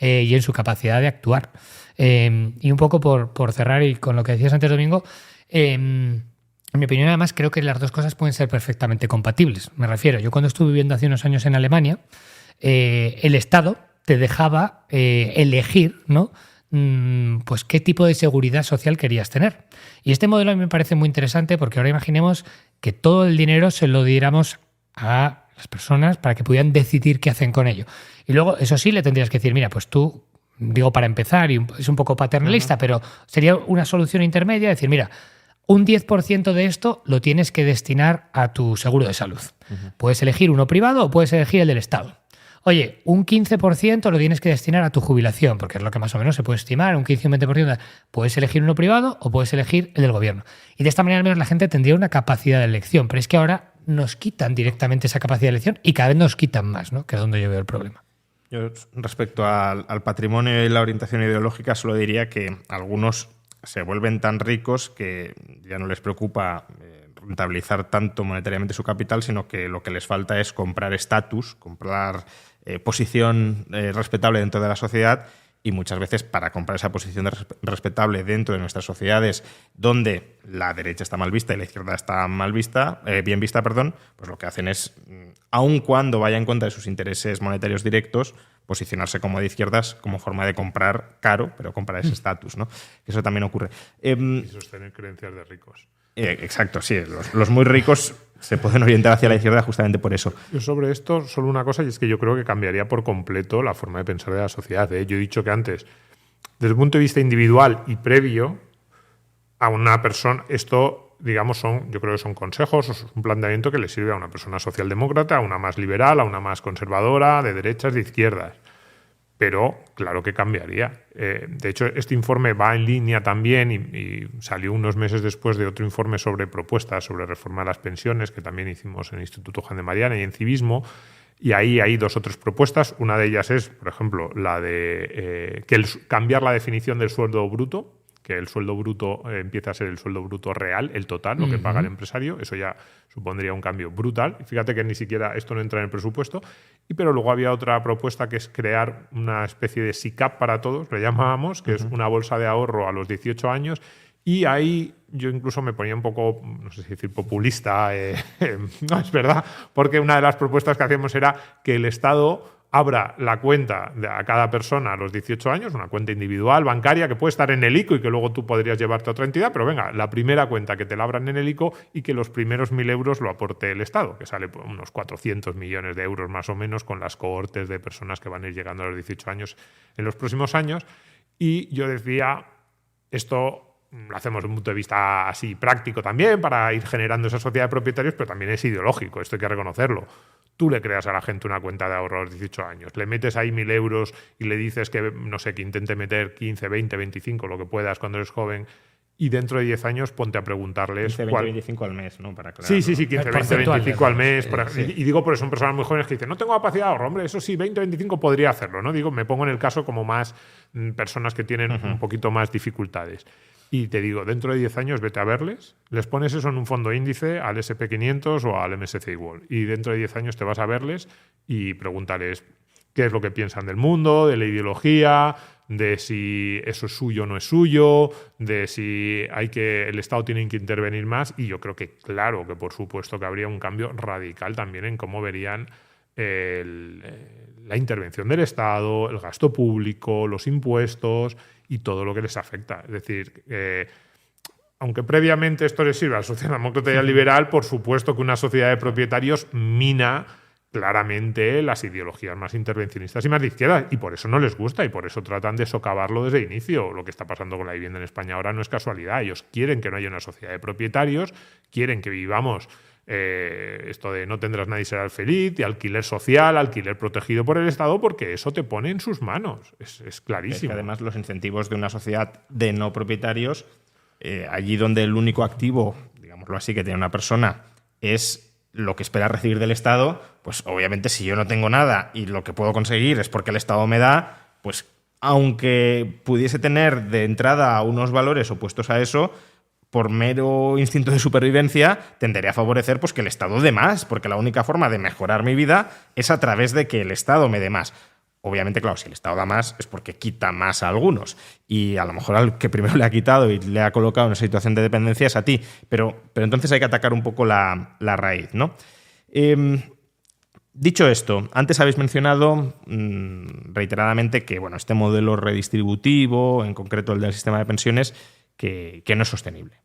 y en su capacidad de actuar. Y un poco por cerrar y con lo que decías antes, Domingo, en mi opinión, además, creo que las dos cosas pueden ser perfectamente compatibles. Me refiero, yo cuando estuve viviendo hace unos años en Alemania, el Estado te dejaba elegir, ¿no? Pues qué tipo de seguridad social querías tener. Y este modelo a mí me parece muy interesante porque ahora imaginemos que todo el dinero se lo diéramos a las personas para que pudieran decidir qué hacen con ello. Y luego, eso sí, le tendrías que decir, mira, pues tú, digo para empezar, y es un poco paternalista, pero sería una solución intermedia, decir, mira, un 10% de esto lo tienes que destinar a tu seguro de salud. Puedes elegir uno privado o puedes elegir el del Estado. Oye, un 15% lo tienes que destinar a tu jubilación, porque es lo que más o menos se puede estimar, un 15 o un 20%. Puedes elegir uno privado o puedes elegir el del gobierno. Y de esta manera al menos la gente tendría una capacidad de elección, pero es que ahora nos quitan directamente esa capacidad de elección y cada vez nos quitan más, ¿no? Que es donde yo veo el problema. Yo, respecto al patrimonio y la orientación ideológica, solo diría que algunos se vuelven tan ricos que ya no les preocupa rentabilizar tanto monetariamente su capital, sino que lo que les falta es comprar estatus, comprar posición respetable dentro de la sociedad, y muchas veces para comprar esa posición respetable dentro de nuestras sociedades donde la derecha está mal vista y la izquierda está mal vista, bien vista, perdón, pues lo que hacen es, aun cuando vaya en contra de sus intereses monetarios directos, posicionarse como de izquierdas como forma de comprar caro, pero comprar ese estatus, ¿no? Eso también ocurre. Y sostener creencias de ricos. Exacto, sí. Los muy ricos se pueden orientar hacia la izquierda justamente por eso. Yo sobre esto solo una cosa, y es que yo creo que cambiaría por completo la forma de pensar de la sociedad. Yo he dicho que antes, desde el punto de vista individual y previo a una persona, esto, digamos, yo creo que son consejos, es un planteamiento que le sirve a una persona socialdemócrata, a una más liberal, a una más conservadora, de derechas, de izquierdas. Pero claro que cambiaría. De hecho, este informe va en línea también y salió unos meses después de otro informe sobre propuestas sobre reforma de las pensiones que también hicimos en el Instituto Juan de Mariana y en Civismo. Y ahí hay dos o tres propuestas. Una de ellas es, por ejemplo, la de cambiar la definición del sueldo bruto, que el sueldo bruto empieza a ser el sueldo bruto real, el total, lo que paga el empresario. Eso ya supondría un cambio brutal. Fíjate que ni siquiera esto no entra en el presupuesto. Pero luego había otra propuesta que es crear una especie de SICAP para todos, le llamábamos, que es una bolsa de ahorro a los 18 años. Y ahí yo incluso me ponía un poco, no sé si decir populista, no es verdad, porque una de las propuestas que hacíamos era que el Estado abra la cuenta a cada persona a los 18 años, una cuenta individual, bancaria, que puede estar en el ICO y que luego tú podrías llevarte a otra entidad, pero venga, la primera cuenta que te la abran en el ICO y que los primeros 1.000 euros lo aporte el Estado, que sale por unos 400 millones de euros más o menos con las cohortes de personas que van a ir llegando a los 18 años en los próximos años. Y yo decía, esto lo hacemos desde un punto de vista así práctico también para ir generando esa sociedad de propietarios, pero también es ideológico, esto hay que reconocerlo. Tú le creas a la gente una cuenta de ahorro a los 18 años, le metes ahí 1.000 euros y le dices que, no sé, que intente meter 15, 20, 25, lo que puedas cuando eres joven, y dentro de 10 años ponte a preguntarles... 15, 20, 25 al mes, ¿no? Para sí, 15, 20, 25 al mes. Sí. Y digo, porque son personas muy jóvenes que dicen, no tengo capacidad de ahorro, hombre, eso sí, 20, 25 podría hacerlo, ¿no? Digo, me pongo en el caso como más personas que tienen un poquito más dificultades. Y te digo, dentro de 10 años vete a verles, les pones eso en un fondo índice al SP500 o al MSCI World. Y dentro de 10 años te vas a verles y pregúntales qué es lo que piensan del mundo, de la ideología, de si eso es suyo o no es suyo, de si el Estado tiene que intervenir más. Y yo creo que, claro, que por supuesto que habría un cambio radical también en cómo verían la intervención del Estado, el gasto público, los impuestos y todo lo que les afecta. Es decir, aunque previamente esto les sirva al socialdemócrata y al liberal, por supuesto que una sociedad de propietarios mina claramente las ideologías más intervencionistas y más de izquierda, y por eso no les gusta y por eso tratan de socavarlo desde el inicio. Lo que está pasando con la vivienda en España ahora no es casualidad. Ellos quieren que no haya una sociedad de propietarios, quieren que vivamos esto de no tendrás nadie y serás feliz, de alquiler social, alquiler protegido por el Estado, porque eso te pone en sus manos. Es clarísimo. Es que además los incentivos de una sociedad de no propietarios, allí donde el único activo, digámoslo así, que tiene una persona es lo que espera recibir del Estado, pues obviamente si yo no tengo nada y lo que puedo conseguir es porque el Estado me da, pues aunque pudiese tener de entrada unos valores opuestos a eso, por mero instinto de supervivencia, tendería a favorecer pues, que el Estado dé más, porque la única forma de mejorar mi vida es a través de que el Estado me dé más. Obviamente, claro, si el Estado da más es porque quita más a algunos. Y a lo mejor al que primero le ha quitado y le ha colocado en esa situación de dependencia es a ti. Pero entonces hay que atacar un poco la raíz, ¿no? Dicho esto, antes habéis mencionado reiteradamente que bueno, este modelo redistributivo, en concreto el del sistema de pensiones, que no es sostenible.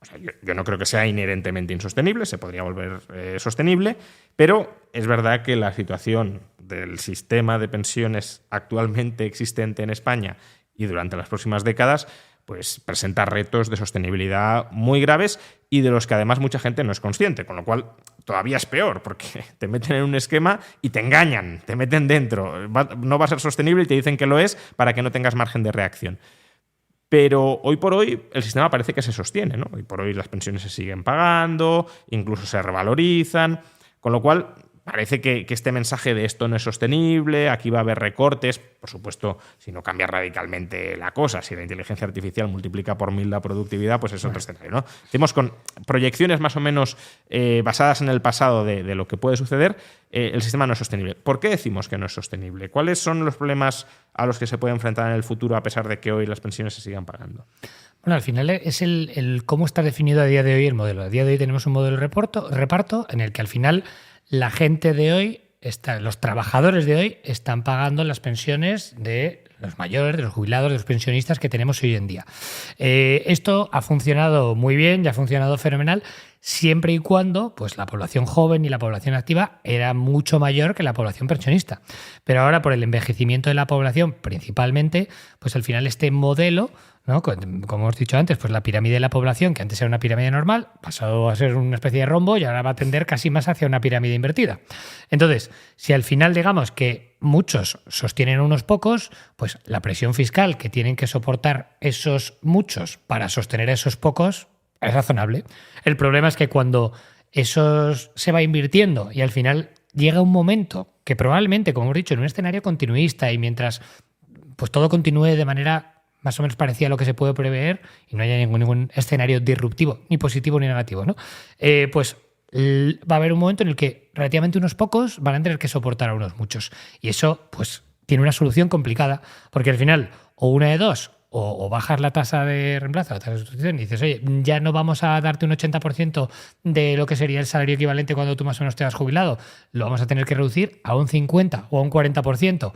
O sea, yo no creo que sea inherentemente insostenible, se podría volver sostenible, pero es verdad que la situación del sistema de pensiones actualmente existente en España y durante las próximas décadas pues presenta retos de sostenibilidad muy graves y de los que además mucha gente no es consciente, con lo cual todavía es peor, porque te meten en un esquema y te engañan, te meten dentro. No va a ser sostenible y te dicen que lo es para que no tengas margen de reacción. Pero hoy por hoy el sistema parece que se sostiene, ¿no? Hoy por hoy las pensiones se siguen pagando, incluso se revalorizan, con lo cual parece que este mensaje de esto no es sostenible, aquí va a haber recortes, por supuesto, si no cambia radicalmente la cosa, si la inteligencia artificial multiplica por 1000 la productividad, pues es otro escenario, ¿no? Decimos con proyecciones más o menos basadas en el pasado de lo que puede suceder, el sistema no es sostenible. ¿Por qué decimos que no es sostenible? ¿Cuáles son los problemas a los que se puede enfrentar en el futuro a pesar de que hoy las pensiones se sigan pagando? Bueno, al final es el cómo está definido a día de hoy el modelo. A día de hoy tenemos un modelo de reparto en el que al final la gente de hoy, los trabajadores de hoy, están pagando las pensiones de los mayores, de los jubilados, de los pensionistas que tenemos hoy en día. Esto ha funcionado muy bien y ha funcionado fenomenal siempre y cuando pues, la población joven y la población activa era mucho mayor que la población pensionista. Pero ahora, por el envejecimiento de la población principalmente, pues al final este modelo, ¿no? Como hemos dicho antes, pues la pirámide de la población, que antes era una pirámide normal, pasó a ser una especie de rombo y ahora va a tender casi más hacia una pirámide invertida. Entonces, si al final digamos que muchos sostienen a unos pocos, pues la presión fiscal que tienen que soportar esos muchos para sostener a esos pocos es razonable. El problema es que cuando eso se va invirtiendo y al final llega un momento que probablemente, como hemos dicho, en un escenario continuista y mientras pues todo continúe de manera más o menos parecida a lo que se puede prever y no haya ningún escenario disruptivo, ni positivo ni negativo, ¿no? Pues va a haber un momento en el que relativamente unos pocos van a tener que soportar a unos muchos. Y eso pues tiene una solución complicada, porque al final o una de dos, o bajas la tasa de reemplazo, la tasa de sustitución, y dices, oye, ya no vamos a darte un 80% de lo que sería el salario equivalente cuando tú más o menos te has jubilado, lo vamos a tener que reducir a un 50% o a un 40%.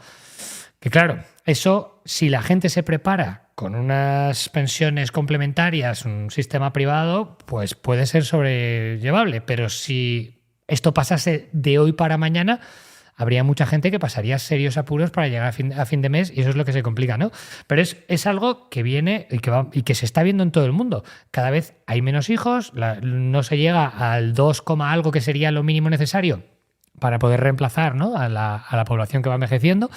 Que claro, eso, si la gente se prepara con unas pensiones complementarias, un sistema privado, pues puede ser sobrellevable. Pero si esto pasase de hoy para mañana, habría mucha gente que pasaría serios apuros para llegar a fin de mes y eso es lo que se complica, ¿no? Pero es algo que viene y que se está viendo en todo el mundo. Cada vez hay menos hijos, no se llega al 2, algo que sería lo mínimo necesario para poder reemplazar, ¿no? a la población que va envejeciendo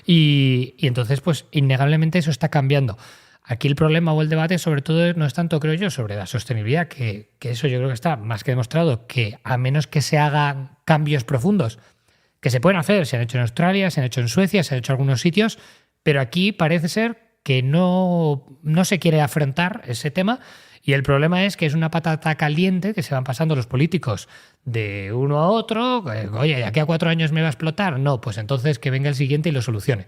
y entonces pues innegablemente eso está cambiando. Aquí el problema o el debate sobre todo no es tanto, creo yo, sobre la sostenibilidad, que eso yo creo que está más que demostrado, que a menos que se hagan cambios profundos, que se pueden hacer, se han hecho en Australia, se han hecho en Suecia, se han hecho en algunos sitios, pero aquí parece ser que no se quiere afrontar ese tema Y el problema es que es una patata caliente que se van pasando los políticos de uno a otro. Oye, ¿de aquí a 4 años me va a explotar? No, pues entonces que venga el siguiente y lo solucione.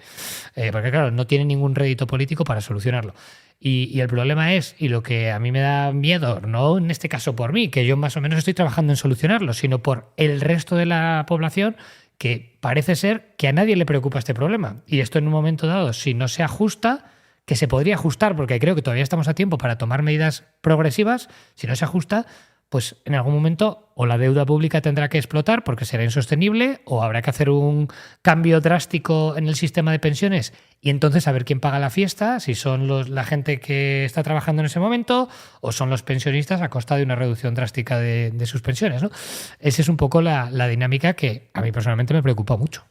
Porque claro, no tiene ningún rédito político para solucionarlo. Y el problema es, y lo que a mí me da miedo, no en este caso por mí, que yo más o menos estoy trabajando en solucionarlo, sino por el resto de la población, que parece ser que a nadie le preocupa este problema. Y esto en un momento dado, si no se ajusta, que se podría ajustar, porque creo que todavía estamos a tiempo para tomar medidas progresivas, si no se ajusta, pues en algún momento o la deuda pública tendrá que explotar porque será insostenible, o habrá que hacer un cambio drástico en el sistema de pensiones y entonces a ver quién paga la fiesta, si son la gente que está trabajando en ese momento o son los pensionistas a costa de una reducción drástica de sus pensiones, ¿no? Esa es un poco la dinámica que a mí personalmente me preocupa mucho.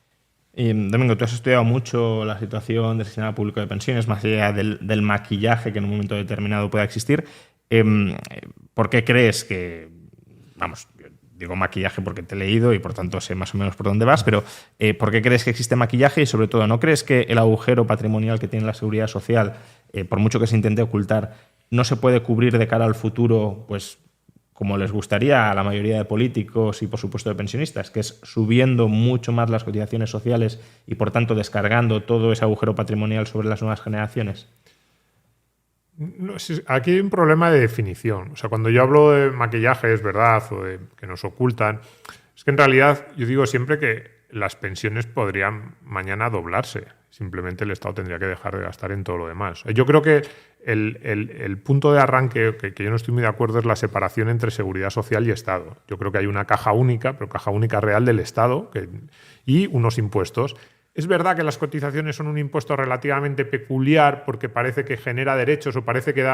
Y, Domingo, tú has estudiado mucho la situación del sistema público de pensiones, más allá del maquillaje que en un momento determinado pueda existir. ¿Por qué crees que, vamos, yo digo maquillaje porque te he leído y por tanto sé más o menos por dónde vas, pero ¿por qué crees que existe maquillaje? Y sobre todo, ¿no crees que el agujero patrimonial que tiene la Seguridad Social, por mucho que se intente ocultar, no se puede cubrir de cara al futuro, pues como les gustaría a la mayoría de políticos y por supuesto de pensionistas, que es subiendo mucho más las cotizaciones sociales y por tanto descargando todo ese agujero patrimonial sobre las nuevas generaciones? No, aquí hay un problema de definición. O sea, cuando yo hablo de maquillaje, es verdad, o de que nos ocultan, es que en realidad yo digo siempre que las pensiones podrían mañana doblarse. Simplemente el Estado tendría que dejar de gastar en todo lo demás. Yo creo que el punto de arranque, que yo no estoy muy de acuerdo, es la separación entre seguridad social y Estado. Yo creo que hay una caja única, pero caja única real del Estado y unos impuestos. Es verdad que las cotizaciones son un impuesto relativamente peculiar porque parece que genera derechos o parece que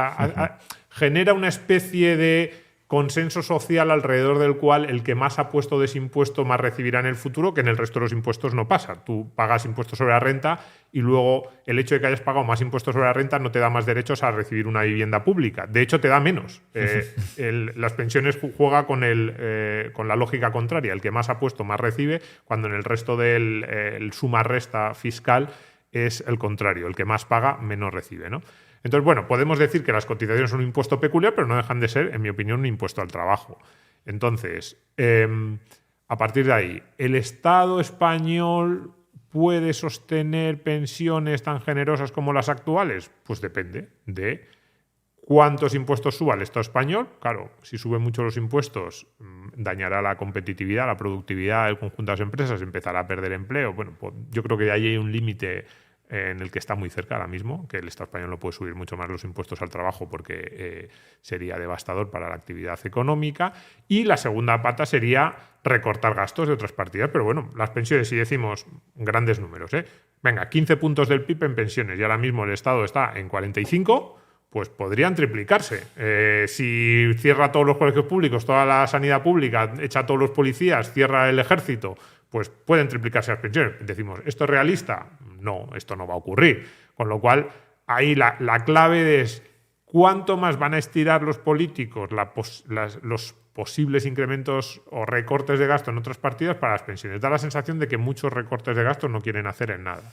genera una especie de consenso social alrededor del cual el que más ha puesto de ese impuesto más recibirá en el futuro, que en el resto de los impuestos no pasa. Tú pagas impuestos sobre la renta y luego el hecho de que hayas pagado más impuestos sobre la renta no te da más derechos a recibir una vivienda pública. De hecho, te da menos. Las pensiones juega con la lógica contraria. El que más ha puesto más recibe, cuando en el resto del suma-resta fiscal es el contrario. El que más paga menos recibe, ¿no? Entonces, bueno, podemos decir que las cotizaciones son un impuesto peculiar, pero no dejan de ser, en mi opinión, un impuesto al trabajo. Entonces, a partir de ahí, ¿el Estado español puede sostener pensiones tan generosas como las actuales? Pues depende de cuántos impuestos suba el Estado español. Claro, si suben mucho los impuestos, dañará la competitividad, la productividad del conjunto de las empresas, empezará a perder empleo. Bueno, pues yo creo que ahí hay un límite en el que está muy cerca ahora mismo, que el Estado español no puede subir mucho más los impuestos al trabajo porque sería devastador para la actividad económica. Y la segunda pata sería recortar gastos de otras partidas. Pero bueno, las pensiones, si decimos grandes números, venga, 15 puntos del PIB en pensiones y ahora mismo el Estado está en 45, pues podrían triplicarse. Si cierra todos los colegios públicos, toda la sanidad pública, echa a todos los policías, cierra el ejército, pues pueden triplicarse las pensiones. Decimos, ¿esto es realista? No, esto no va a ocurrir. Con lo cual, ahí la clave es cuánto más van a estirar los políticos los posibles incrementos o recortes de gasto en otras partidas para las pensiones. Da la sensación de que muchos recortes de gasto no quieren hacer en nada.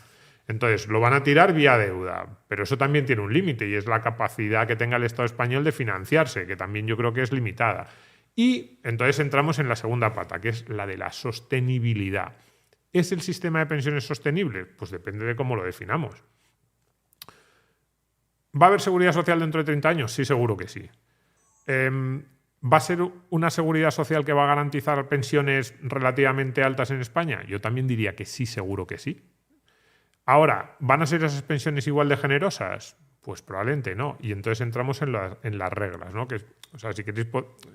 Entonces, lo van a tirar vía deuda, pero eso también tiene un límite y es la capacidad que tenga el Estado español de financiarse, que también yo creo que es limitada. Y entonces entramos en la segunda pata, que es la de la sostenibilidad. ¿Es el sistema de pensiones sostenible? Pues depende de cómo lo definamos. ¿Va a haber seguridad social dentro de 30 años? Sí, seguro que sí. ¿Va a ser una seguridad social que va a garantizar pensiones relativamente altas en España? Yo también diría que sí, seguro que sí. Ahora, ¿van a ser esas pensiones igual de generosas? Pues probablemente no. Y entonces entramos en las reglas, ¿no? O sea, si queréis,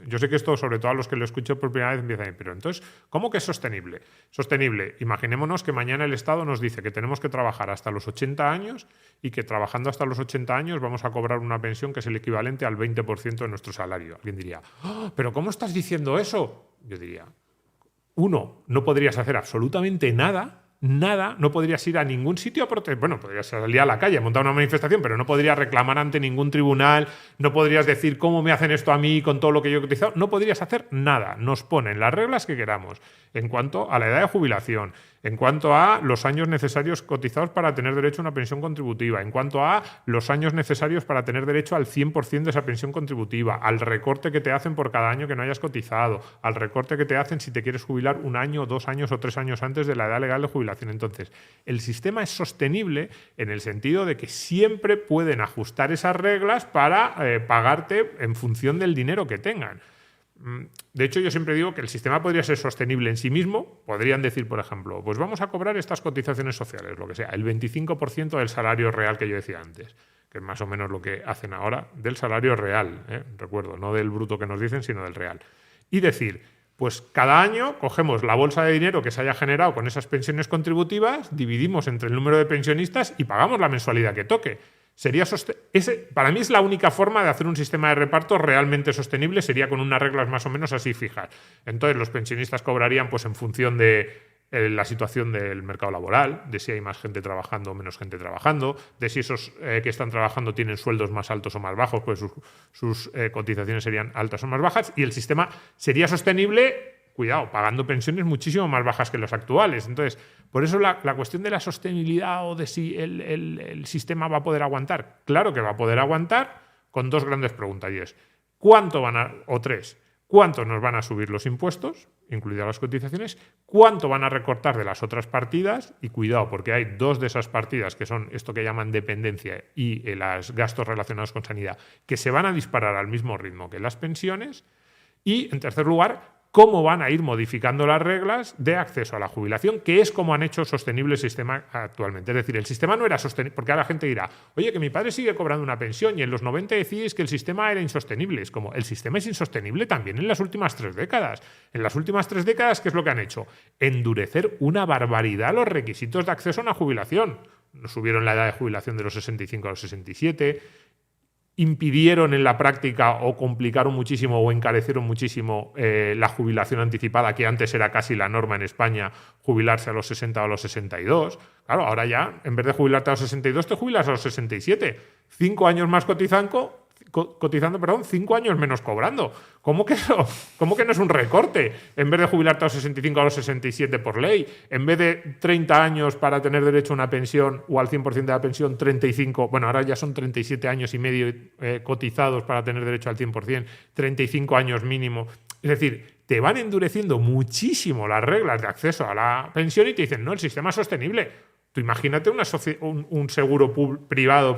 yo sé que esto, sobre todo a los que lo escucho por primera vez, empiezan a decir, pero entonces, ¿cómo que es sostenible? Sostenible. Imaginémonos que mañana el Estado nos dice que tenemos que trabajar hasta los 80 años y que trabajando hasta los 80 años vamos a cobrar una pensión que es el equivalente al 20% de nuestro salario. Alguien diría, ¡oh, pero cómo estás diciendo eso! Yo diría, uno, no podrías hacer absolutamente nada nada, no podrías ir a ningún sitio a protestar. Bueno, podrías salir a la calle, montar una manifestación, pero no podrías reclamar ante ningún tribunal, no podrías decir cómo me hacen esto a mí con todo lo que yo he cotizado, no podrías hacer nada. Nos ponen las reglas que queramos en cuanto a la edad de jubilación, en cuanto a los años necesarios cotizados para tener derecho a una pensión contributiva, en cuanto a los años necesarios para tener derecho al 100% de esa pensión contributiva, al recorte que te hacen por cada año que no hayas cotizado, al recorte que te hacen si te quieres jubilar 1 año, 2 años o 3 años antes de la edad legal de jubilación. Entonces, el sistema es sostenible en el sentido de que siempre pueden ajustar esas reglas para pagarte en función del dinero que tengan. De hecho, yo siempre digo que el sistema podría ser sostenible en sí mismo. Podrían decir, por ejemplo, pues vamos a cobrar estas cotizaciones sociales, lo que sea, el 25% del salario real que yo decía antes, que es más o menos lo que hacen ahora, del salario real, recuerdo, no del bruto que nos dicen, sino del real. Y decir, pues cada año cogemos la bolsa de dinero que se haya generado con esas pensiones contributivas, dividimos entre el número de pensionistas y pagamos la mensualidad que toque. Para mí es la única forma de hacer un sistema de reparto realmente sostenible, sería con unas reglas más o menos así fijas. Entonces los pensionistas cobrarían pues en función de la situación del mercado laboral, de si hay más gente trabajando o menos gente trabajando, de si esos que están trabajando tienen sueldos más altos o más bajos, pues sus cotizaciones serían altas o más bajas, y el sistema sería sostenible, cuidado, pagando pensiones muchísimo más bajas que las actuales. Entonces, por eso la cuestión de la sostenibilidad o de si el sistema va a poder aguantar, claro que va a poder aguantar, con 2 grandes preguntas, y es, ¿cuántos nos van a subir los impuestos, incluidas las cotizaciones? ¿Cuánto van a recortar de las otras partidas? Y cuidado, porque hay 2 de esas partidas, que son esto que llaman dependencia y los gastos relacionados con sanidad, que se van a disparar al mismo ritmo que las pensiones. Y, en tercer lugar, cómo van a ir modificando las reglas de acceso a la jubilación, que es como han hecho sostenible el sistema actualmente. Es decir, el sistema no era sostenible, porque ahora la gente dirá, oye, que mi padre sigue cobrando una pensión y en los 90 decís que el sistema era insostenible. Es como, el sistema es insostenible también en las últimas 3 décadas. En las últimas 3 décadas, ¿qué es lo que han hecho? Endurecer una barbaridad los requisitos de acceso a una jubilación. Nos subieron la edad de jubilación de los 65 a los 67, impidieron en la práctica o complicaron muchísimo o encarecieron muchísimo la jubilación anticipada, que antes era casi la norma en España, jubilarse a los 60 o a los 62. Claro, ahora ya, en vez de jubilarte a los 62, te jubilas a los 67. 5 años más cotizando, 5 años menos cobrando. ¿Cómo que no es un recorte? En vez de jubilarte a los 65 a los 67 por ley, en vez de 30 años para tener derecho a una pensión o al 100% de la pensión, 35, bueno, ahora ya son 37 años y medio cotizados para tener derecho al 100%, 35 años mínimo. Es decir, te van endureciendo muchísimo las reglas de acceso a la pensión y te dicen, no, el sistema es sostenible. Tú imagínate un seguro privado,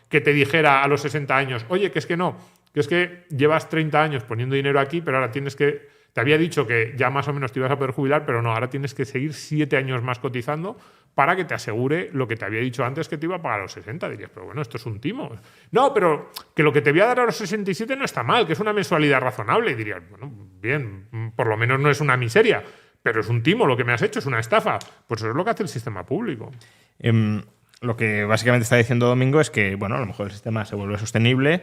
que te dijera a los 60 años, oye, que es que llevas 30 años poniendo dinero aquí, pero ahora te había dicho que ya más o menos te ibas a poder jubilar, pero no, ahora tienes que seguir 7 años más cotizando para que te asegure lo que te había dicho antes que te iba a pagar a los 60. Dirías, pero bueno, esto es un timo. No, pero que lo que te voy a dar a los 67 no está mal, que es una mensualidad razonable. Y dirías, bueno, bien, por lo menos no es una miseria. Pero es un timo, lo que me has hecho es una estafa. Pues eso es lo que hace el sistema público. Lo que básicamente está diciendo Domingo es que, bueno, a lo mejor el sistema se vuelve sostenible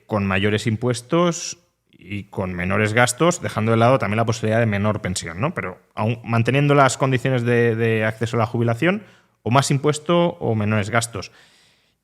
con mayores impuestos y con menores gastos, dejando de lado también la posibilidad de menor pensión, ¿no? Pero aún manteniendo las condiciones de acceso a la jubilación, o más impuesto o menores gastos.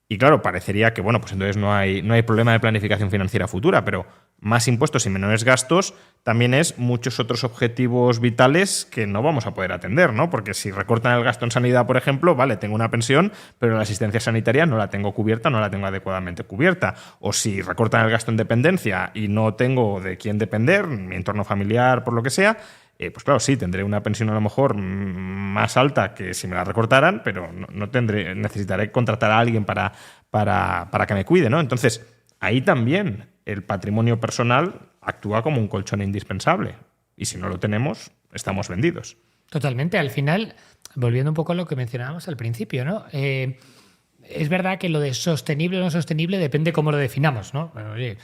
Y claro, parecería que, bueno, pues entonces no hay problema de planificación financiera futura, pero más impuestos y menores gastos también es muchos otros objetivos vitales que no vamos a poder atender, ¿no? Porque si recortan el gasto en sanidad, por ejemplo, vale, tengo una pensión, pero la asistencia sanitaria no la tengo cubierta, no la tengo adecuadamente cubierta. O si recortan el gasto en dependencia y no tengo de quién depender, mi entorno familiar, por lo que sea, pues claro, sí, tendré una pensión a lo mejor más alta que si me la recortaran, pero necesitaré contratar a alguien para que me cuide, ¿no? Entonces, ahí también el patrimonio personal actúa como un colchón indispensable. Y si no lo tenemos, estamos vendidos. Totalmente. Al final, volviendo un poco a lo que mencionábamos al principio, ¿no? Es verdad que lo de sostenible o no sostenible depende cómo lo definamos, ¿no? Bueno, oye,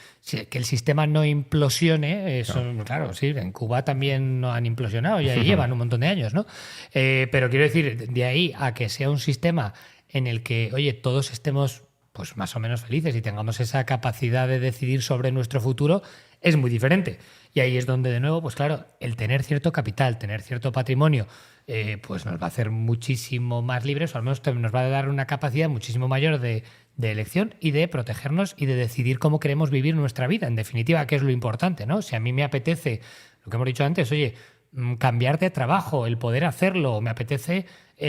que el sistema no implosione, eso, claro, sí, en Cuba también no han implosionado, ya llevan un montón de años, ¿no? Pero quiero decir, de ahí a que sea un sistema en el que, oye, todos estemos pues más o menos felices y tengamos esa capacidad de decidir sobre nuestro futuro, es muy diferente. Y ahí es donde, de nuevo, pues claro, el tener cierto capital, tener cierto patrimonio, pues nos va a hacer muchísimo más libres, o al menos nos va a dar una capacidad muchísimo mayor de elección y de protegernos y de decidir cómo queremos vivir nuestra vida. En definitiva, que es lo importante, ¿no? Si a mí me apetece, lo que hemos dicho antes, oye, cambiar de trabajo, el poder hacerlo, me apetece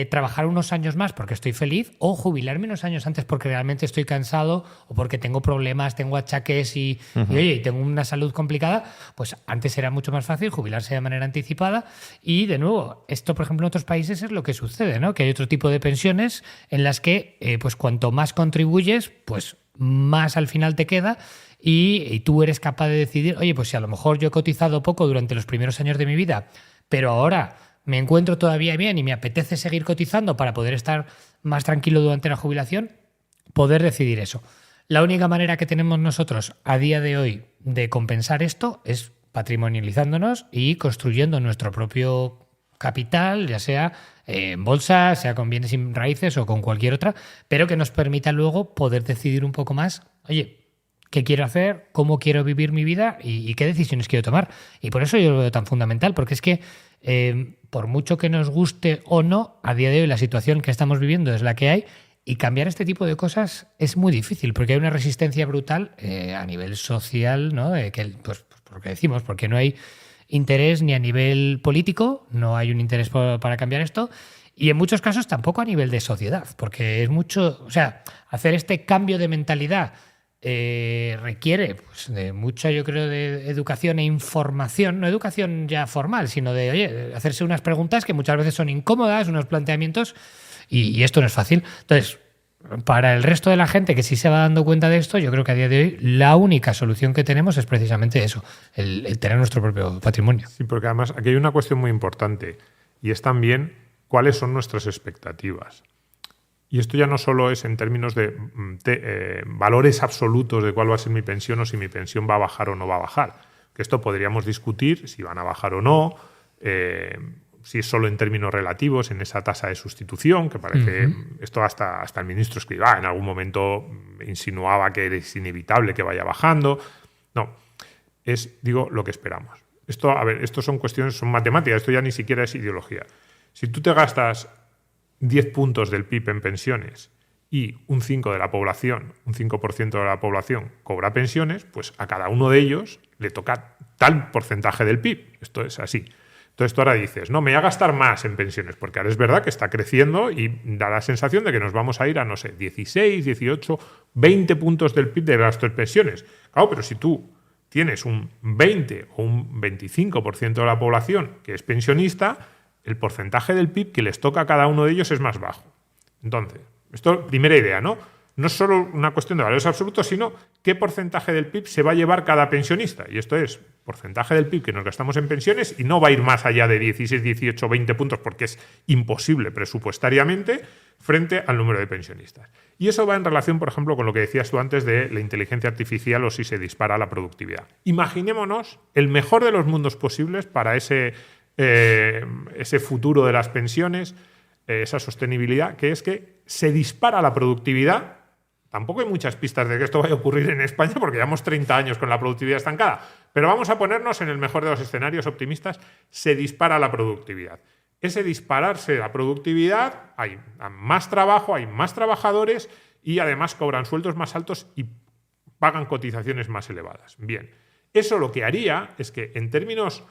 trabajar unos años más porque estoy feliz, o jubilarme unos años antes porque realmente estoy cansado o porque tengo problemas, tengo achaques y oye, y tengo una salud complicada, pues antes era mucho más fácil jubilarse de manera anticipada. Y de nuevo, esto por ejemplo en otros países es lo que sucede, ¿no? Que hay otro tipo de pensiones en las que pues cuanto más contribuyes, pues más al final te queda. Y tú eres capaz de decidir, oye, pues si a lo mejor yo he cotizado poco durante los primeros años de mi vida, pero ahora me encuentro todavía bien y me apetece seguir cotizando para poder estar más tranquilo durante la jubilación, poder decidir eso. La única manera que tenemos nosotros a día de hoy de compensar esto es patrimonializándonos y construyendo nuestro propio capital, ya sea en bolsa, sea con bienes y raíces o con cualquier otra, pero que nos permita luego poder decidir un poco más, oye, qué quiero hacer, cómo quiero vivir mi vida y qué decisiones quiero tomar. Y por eso yo lo veo tan fundamental, porque es que por mucho que nos guste o no, a día de hoy la situación que estamos viviendo es la que hay y cambiar este tipo de cosas es muy difícil, porque hay una resistencia brutal a nivel social, ¿no? Pues por lo que decimos, porque no hay interés ni a nivel político, no hay un interés para cambiar esto. Y en muchos casos tampoco a nivel de sociedad, porque es mucho, o sea, hacer este cambio de mentalidad requiere pues, de mucha, yo creo, de educación e información, no educación ya formal, sino de, oye, hacerse unas preguntas que muchas veces son incómodas, unos planteamientos, y esto no es fácil. Entonces, para el resto de la gente que sí se va dando cuenta de esto, yo creo que a día de hoy la única solución que tenemos es precisamente eso, el tener nuestro propio patrimonio. Sí, porque además aquí hay una cuestión muy importante, y es también cuáles son nuestras expectativas. Y esto ya no solo es en términos de valores absolutos de cuál va a ser mi pensión o si mi pensión va a bajar o no va a bajar. Que esto podríamos discutir si van a bajar o no, si es solo en términos relativos, en esa tasa de sustitución, que parece esto hasta el ministro Escrivá en algún momento insinuaba que es inevitable que vaya bajando. No, es, digo, lo que esperamos. Esto, a ver, esto son cuestiones, son matemáticas, esto ya ni siquiera es ideología. Si tú te gastas 10 puntos del PIB en pensiones y un 5% de la población, un 5% de la población cobra pensiones, pues a cada uno de ellos le toca tal porcentaje del PIB. Esto es así. Entonces tú ahora dices, no, me voy a gastar más en pensiones, porque ahora es verdad que está creciendo y da la sensación de que nos vamos a ir a, no sé, 16, 18, 20 puntos del PIB de gasto en pensiones. Claro, pero si tú tienes un 20 o un 25% de la población que es pensionista, el porcentaje del PIB que les toca a cada uno de ellos es más bajo. Entonces, esto, primera idea, ¿no? No es solo una cuestión de valores absolutos, sino qué porcentaje del PIB se va a llevar cada pensionista. Y esto es porcentaje del PIB que nos gastamos en pensiones y no va a ir más allá de 16, 18, 20 puntos porque es imposible presupuestariamente frente al número de pensionistas. Y eso va en relación, por ejemplo, con lo que decías tú antes de la inteligencia artificial o si se dispara la productividad. Imaginémonos el mejor de los mundos posibles para ese futuro de las pensiones, esa sostenibilidad, que es que se dispara la productividad. Tampoco hay muchas pistas de que esto vaya a ocurrir en España porque llevamos 30 años con la productividad estancada, pero vamos a ponernos en el mejor de los escenarios optimistas, se dispara la productividad. Ese dispararse la productividad, hay más trabajo, hay más trabajadores y además cobran sueldos más altos y pagan cotizaciones más elevadas. Bien, eso lo que haría es que en términos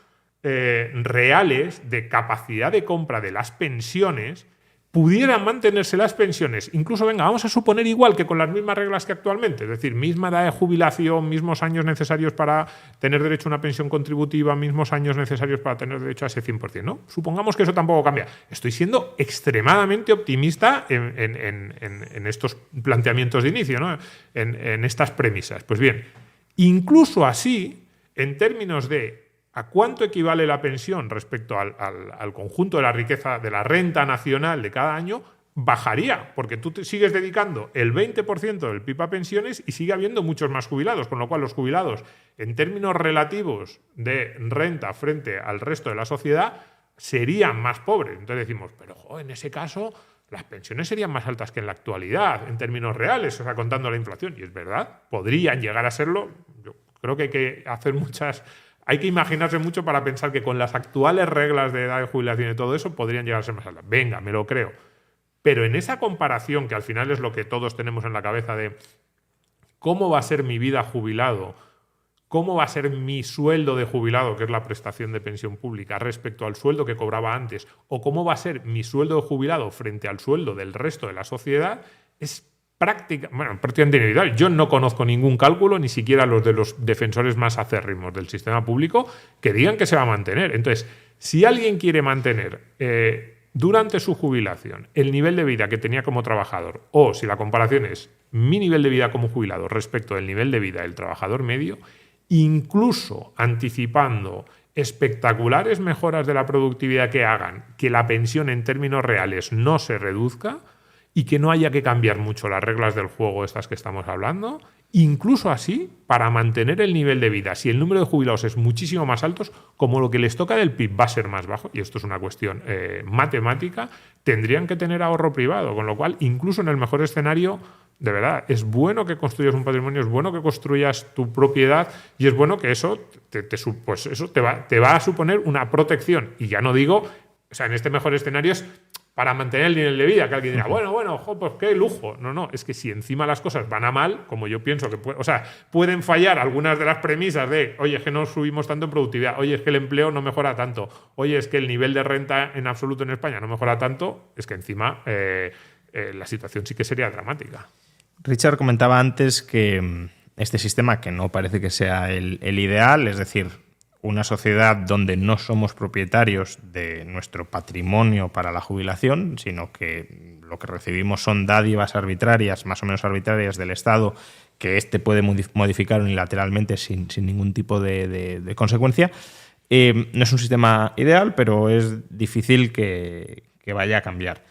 reales de capacidad de compra de las pensiones, pudieran mantenerse las pensiones, incluso, venga, vamos a suponer igual que con las mismas reglas que actualmente, es decir, misma edad de jubilación, mismos años necesarios para tener derecho a una pensión contributiva, mismos años necesarios para tener derecho a ese 100%, ¿no? Supongamos que eso tampoco cambia. Estoy siendo extremadamente optimista en estos planteamientos de inicio, ¿no? En estas premisas. Pues bien, incluso así, en términos de ¿a cuánto equivale la pensión respecto al conjunto de la riqueza, de la renta nacional de cada año? Bajaría, porque tú te sigues dedicando el 20% del PIB a pensiones y sigue habiendo muchos más jubilados, con lo cual los jubilados, en términos relativos de renta frente al resto de la sociedad, serían más pobres. Entonces decimos, pero en ese caso las pensiones serían más altas que en la actualidad, en términos reales, o sea, contando la inflación. Y es verdad, podrían llegar a serlo. Yo creo que hay que hacer muchas hay que imaginarse mucho para pensar que con las actuales reglas de edad de jubilación y todo eso podrían llegar a ser más altas. Venga, me lo creo. Pero en esa comparación, que al final es lo que todos tenemos en la cabeza de cómo va a ser mi vida jubilado, cómo va a ser mi sueldo de jubilado, que es la prestación de pensión pública, respecto al sueldo que cobraba antes, o cómo va a ser mi sueldo de jubilado frente al sueldo del resto de la sociedad, es prácticamente individual. Yo no conozco ningún cálculo, ni siquiera los de los defensores más acérrimos del sistema público, que digan que se va a mantener. Entonces, si alguien quiere mantener durante su jubilación el nivel de vida que tenía como trabajador, o si la comparación es mi nivel de vida como jubilado respecto del nivel de vida del trabajador medio, incluso anticipando espectaculares mejoras de la productividad que hagan que la pensión en términos reales no se reduzca y que no haya que cambiar mucho las reglas del juego estas que estamos hablando, incluso así, para mantener el nivel de vida, si el número de jubilados es muchísimo más alto, como lo que les toca del PIB va a ser más bajo, y esto es una cuestión matemática, tendrían que tener ahorro privado, con lo cual, incluso en el mejor escenario, de verdad, es bueno que construyas un patrimonio, es bueno que construyas tu propiedad y es bueno que eso te va a suponer una protección. Y ya no digo, o sea, en este mejor escenario es para mantener el nivel de vida, que alguien dirá, bueno, pues qué lujo. No, es que si encima las cosas van a mal, como yo pienso que pueden fallar algunas de las premisas de, oye, es que no subimos tanto en productividad, oye, es que el empleo no mejora tanto, oye, es que el nivel de renta en absoluto en España no mejora tanto, es que encima la situación sí que sería dramática. Richard comentaba antes que este sistema, que no parece que sea el ideal, es decir, una sociedad donde no somos propietarios de nuestro patrimonio para la jubilación, sino que lo que recibimos son dádivas arbitrarias, más o menos arbitrarias del Estado, que éste puede modificar unilateralmente sin ningún tipo de consecuencia. No es un sistema ideal, pero es difícil que vaya a cambiar.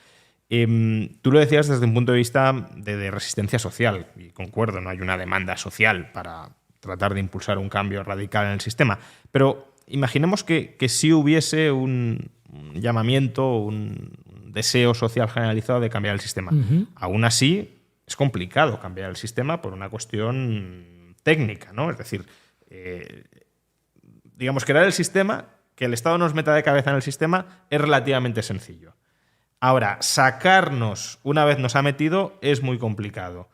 Tú lo decías desde un punto de vista de resistencia social, y concuerdo, no hay una demanda social para tratar de impulsar un cambio radical en el sistema, pero imaginemos que sí hubiese un llamamiento, un deseo social generalizado de cambiar el sistema. Uh-huh. Aún así, es complicado cambiar el sistema por una cuestión técnica, ¿no? Es decir, digamos, crear el sistema, que el Estado nos meta de cabeza en el sistema, es relativamente sencillo. Ahora, sacarnos una vez nos ha metido es muy complicado.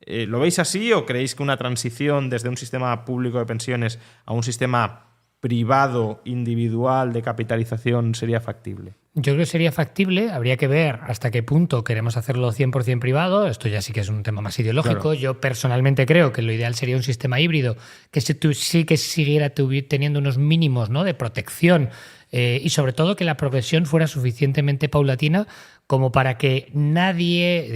¿Lo veis así o creéis que una transición desde un sistema público de pensiones a un sistema privado, individual, de capitalización sería factible? Yo creo que sería factible, habría que ver hasta qué punto queremos hacerlo 100% privado, esto ya sí que es un tema más ideológico. Claro. Yo personalmente creo que lo ideal sería un sistema híbrido que sí que siguiera teniendo unos mínimos, ¿no?, de protección y sobre todo que la progresión fuera suficientemente paulatina como para que nadie,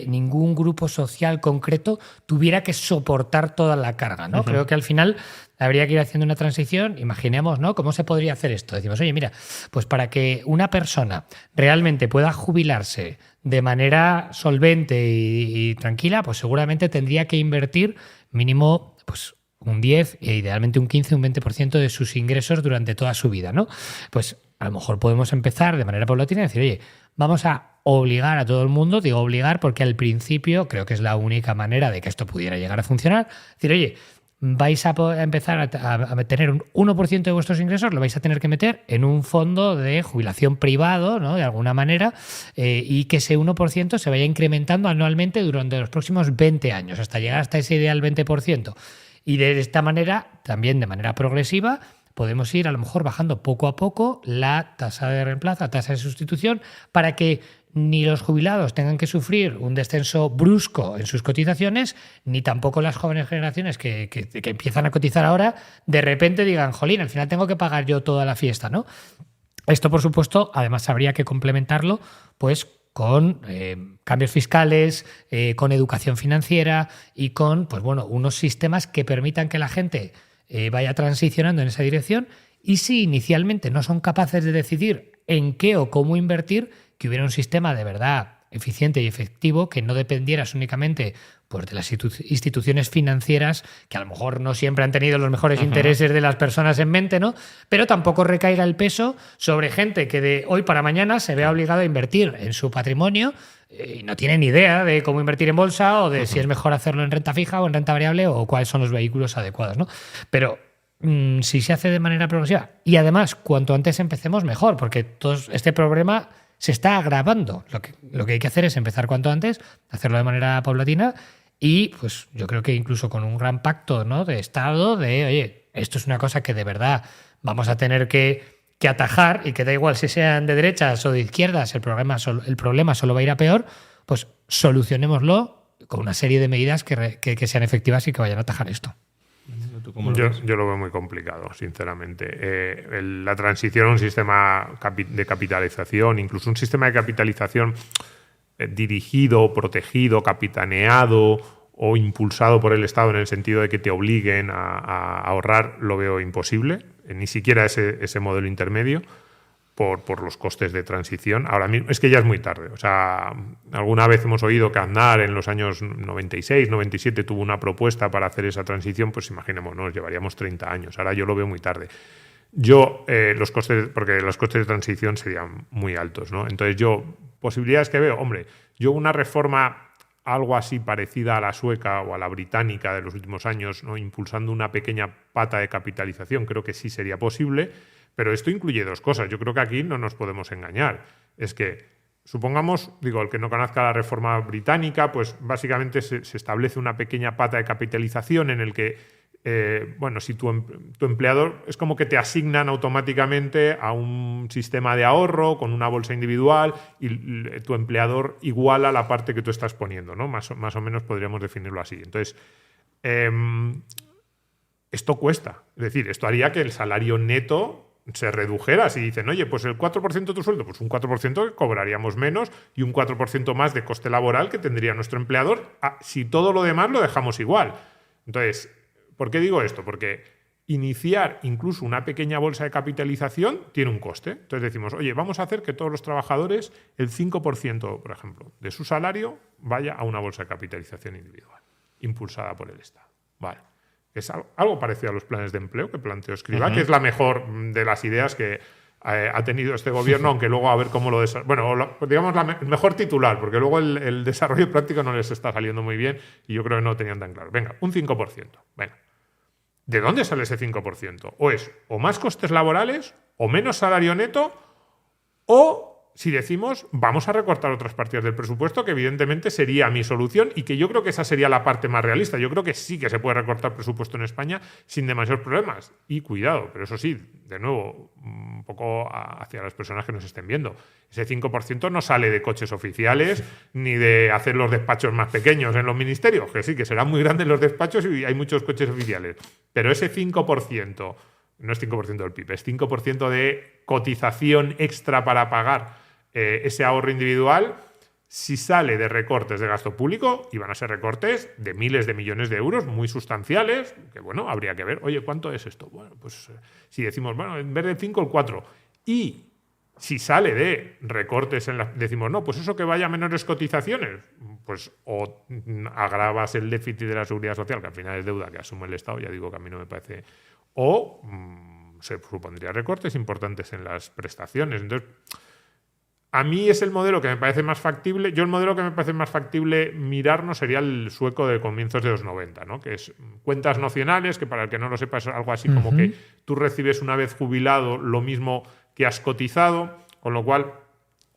ningún grupo social concreto tuviera que soportar toda la carga, ¿no? Uh-huh. Creo que al final habría que ir haciendo una transición. Imaginemos, ¿no?, cómo se podría hacer esto. Decimos, oye, mira, pues para que una persona realmente pueda jubilarse de manera solvente y tranquila, pues seguramente tendría que invertir mínimo pues un 10 e idealmente un 15, un 20% de sus ingresos durante toda su vida, ¿no? Pues a lo mejor podemos empezar de manera paulatina y decir, oye, vamos a obligar a todo el mundo, digo obligar porque al principio creo que es la única manera de que esto pudiera llegar a funcionar, decir, oye, vais a empezar a tener un 1% de vuestros ingresos, lo vais a tener que meter en un fondo de jubilación privado, ¿no?, de alguna manera, y que ese 1% se vaya incrementando anualmente durante los próximos 20 años, hasta llegar hasta ese ideal 20%. Y de esta manera, también de manera progresiva, podemos ir a lo mejor bajando poco a poco la tasa de reemplazo, la tasa de sustitución, para que ni los jubilados tengan que sufrir un descenso brusco en sus cotizaciones, ni tampoco las jóvenes generaciones que empiezan a cotizar ahora, de repente digan, jolín, al final tengo que pagar yo toda la fiesta, ¿no? Esto, por supuesto, además habría que complementarlo, pues, con cambios fiscales, con educación financiera y con, pues bueno, unos sistemas que permitan que la gente vaya transicionando en esa dirección, y si inicialmente no son capaces de decidir en qué o cómo invertir, que hubiera un sistema de verdad eficiente y efectivo que no dependieras únicamente pues, de las instituciones financieras, que a lo mejor no siempre han tenido los mejores intereses de las personas en mente, ¿no? Pero tampoco recaiga el peso sobre gente que de hoy para mañana se vea obligada a invertir en su patrimonio y no tiene ni idea de cómo invertir en bolsa o de si es mejor hacerlo en renta fija o en renta variable o cuáles son los vehículos adecuados, ¿no? Pero si se hace de manera progresiva. Y además, cuanto antes empecemos, mejor, porque este problema se está agravando. Lo que hay que hacer es empezar cuanto antes, hacerlo de manera paulatina y pues yo creo que incluso con un gran pacto, ¿no?, de Estado, de, oye, esto es una cosa que de verdad vamos a tener que atajar y que da igual si sean de derechas o de izquierdas, el problema solo va a ir a peor, pues solucionémoslo con una serie de medidas que sean efectivas y que vayan a atajar esto. Yo lo veo muy complicado, sinceramente. La transición a un sistema de capitalización, incluso un sistema de capitalización dirigido, protegido, capitaneado o impulsado por el Estado en el sentido de que te obliguen a ahorrar, lo veo imposible. Ni siquiera ese modelo intermedio por los costes de transición. Ahora mismo es que ya es muy tarde. O sea, alguna vez hemos oído que Aznar en los años 96, 97 tuvo una propuesta para hacer esa transición, pues imaginemos, nos llevaríamos 30 años. Ahora yo lo veo muy tarde. Porque los costes de transición serían muy altos, ¿no? Entonces posibilidades que veo, hombre, una reforma algo así parecida a la sueca o a la británica de los últimos años, ¿no?, impulsando una pequeña pata de capitalización, creo que sí sería posible, pero esto incluye dos cosas. Yo creo que aquí no nos podemos engañar. Es que, supongamos, el que no conozca la reforma británica, pues básicamente se establece una pequeña pata de capitalización en el que, si tu empleador es como que te asignan automáticamente a un sistema de ahorro con una bolsa individual y tu empleador iguala la parte que tú estás poniendo, ¿no? Más o menos podríamos definirlo así. Entonces, esto cuesta. Es decir, esto haría que el salario neto se redujera. Si dicen, oye, pues el 4% de tu sueldo, pues un 4% que cobraríamos menos y un 4% más de coste laboral que tendría nuestro empleador si todo lo demás lo dejamos igual. Entonces, ¿por qué digo esto? Porque iniciar incluso una pequeña bolsa de capitalización tiene un coste. Entonces decimos, oye, vamos a hacer que todos los trabajadores, el 5%, por ejemplo, de su salario vaya a una bolsa de capitalización individual, impulsada por el Estado. Vale. Es algo parecido a los planes de empleo que planteó Escrivá, que es la mejor de las ideas que ha tenido este gobierno, aunque luego a ver cómo lo desarrolla. Bueno, digamos el mejor titular, porque luego el desarrollo práctico no les está saliendo muy bien y yo creo que no lo tenían tan claro. Venga, un 5%. Venga. ¿De dónde sale ese 5%? O más costes laborales, o menos salario neto, o si decimos vamos a recortar otras partidas del presupuesto, que evidentemente sería mi solución y que yo creo que esa sería la parte más realista. Yo creo que sí que se puede recortar presupuesto en España sin demasiados problemas. Y cuidado, pero eso sí, de nuevo, un poco hacia las personas que nos estén viendo. Ese 5% no sale de coches oficiales ni de hacer los despachos más pequeños en los ministerios, que sí, que serán muy grandes los despachos y hay muchos coches oficiales. Pero ese 5%, no es 5% del PIB, es 5% de cotización extra para pagar ese ahorro individual, si sale de recortes de gasto público, y van a ser recortes de miles de millones de euros muy sustanciales, que bueno, habría que ver, oye, ¿cuánto es esto? Bueno, pues si decimos, bueno, en vez del 5, el 4. Y si sale de recortes, decimos, no, pues eso que vaya a menores cotizaciones, pues o agravas el déficit de la seguridad social, que al final es deuda que asume el Estado, ya digo que a mí no me parece, o se supondría recortes importantes en las prestaciones. Entonces, a mí es el modelo que me parece más factible. El modelo que me parece más factible mirarnos sería el sueco de comienzos de los 90, ¿no? Que es cuentas nocionales, que para el que no lo sepa es algo así como que tú recibes una vez jubilado lo mismo que has cotizado, con lo cual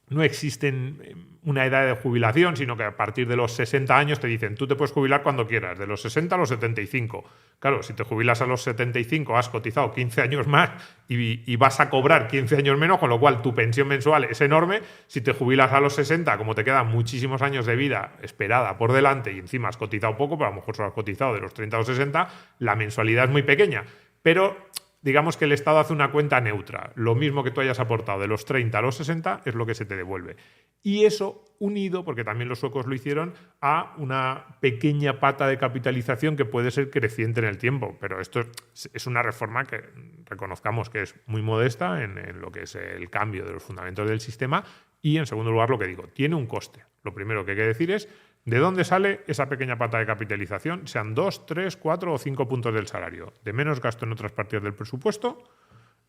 no existen una edad de jubilación, sino que a partir de los 60 años te dicen, tú te puedes jubilar cuando quieras, de los 60 a los 75. Claro, si te jubilas a los 75 has cotizado 15 años más y vas a cobrar 15 años menos, con lo cual tu pensión mensual es enorme. Si te jubilas a los 60, como te quedan muchísimos años de vida esperada por delante y encima has cotizado poco, pero a lo mejor solo has cotizado de los 30 a los 60, la mensualidad es muy pequeña. Pero digamos que el Estado hace una cuenta neutra. Lo mismo que tú hayas aportado de los 30 a los 60 es lo que se te devuelve. Y eso unido, porque también los suecos lo hicieron, a una pequeña pata de capitalización que puede ser creciente en el tiempo. Pero esto es una reforma que reconozcamos que es muy modesta en lo que es el cambio de los fundamentos del sistema. Y en segundo lugar, lo que digo, tiene un coste. Lo primero que hay que decir es ¿de dónde sale esa pequeña pata de capitalización? Sean 2, 3, 4 o 5 puntos del salario. De menos gasto en otras partidas del presupuesto,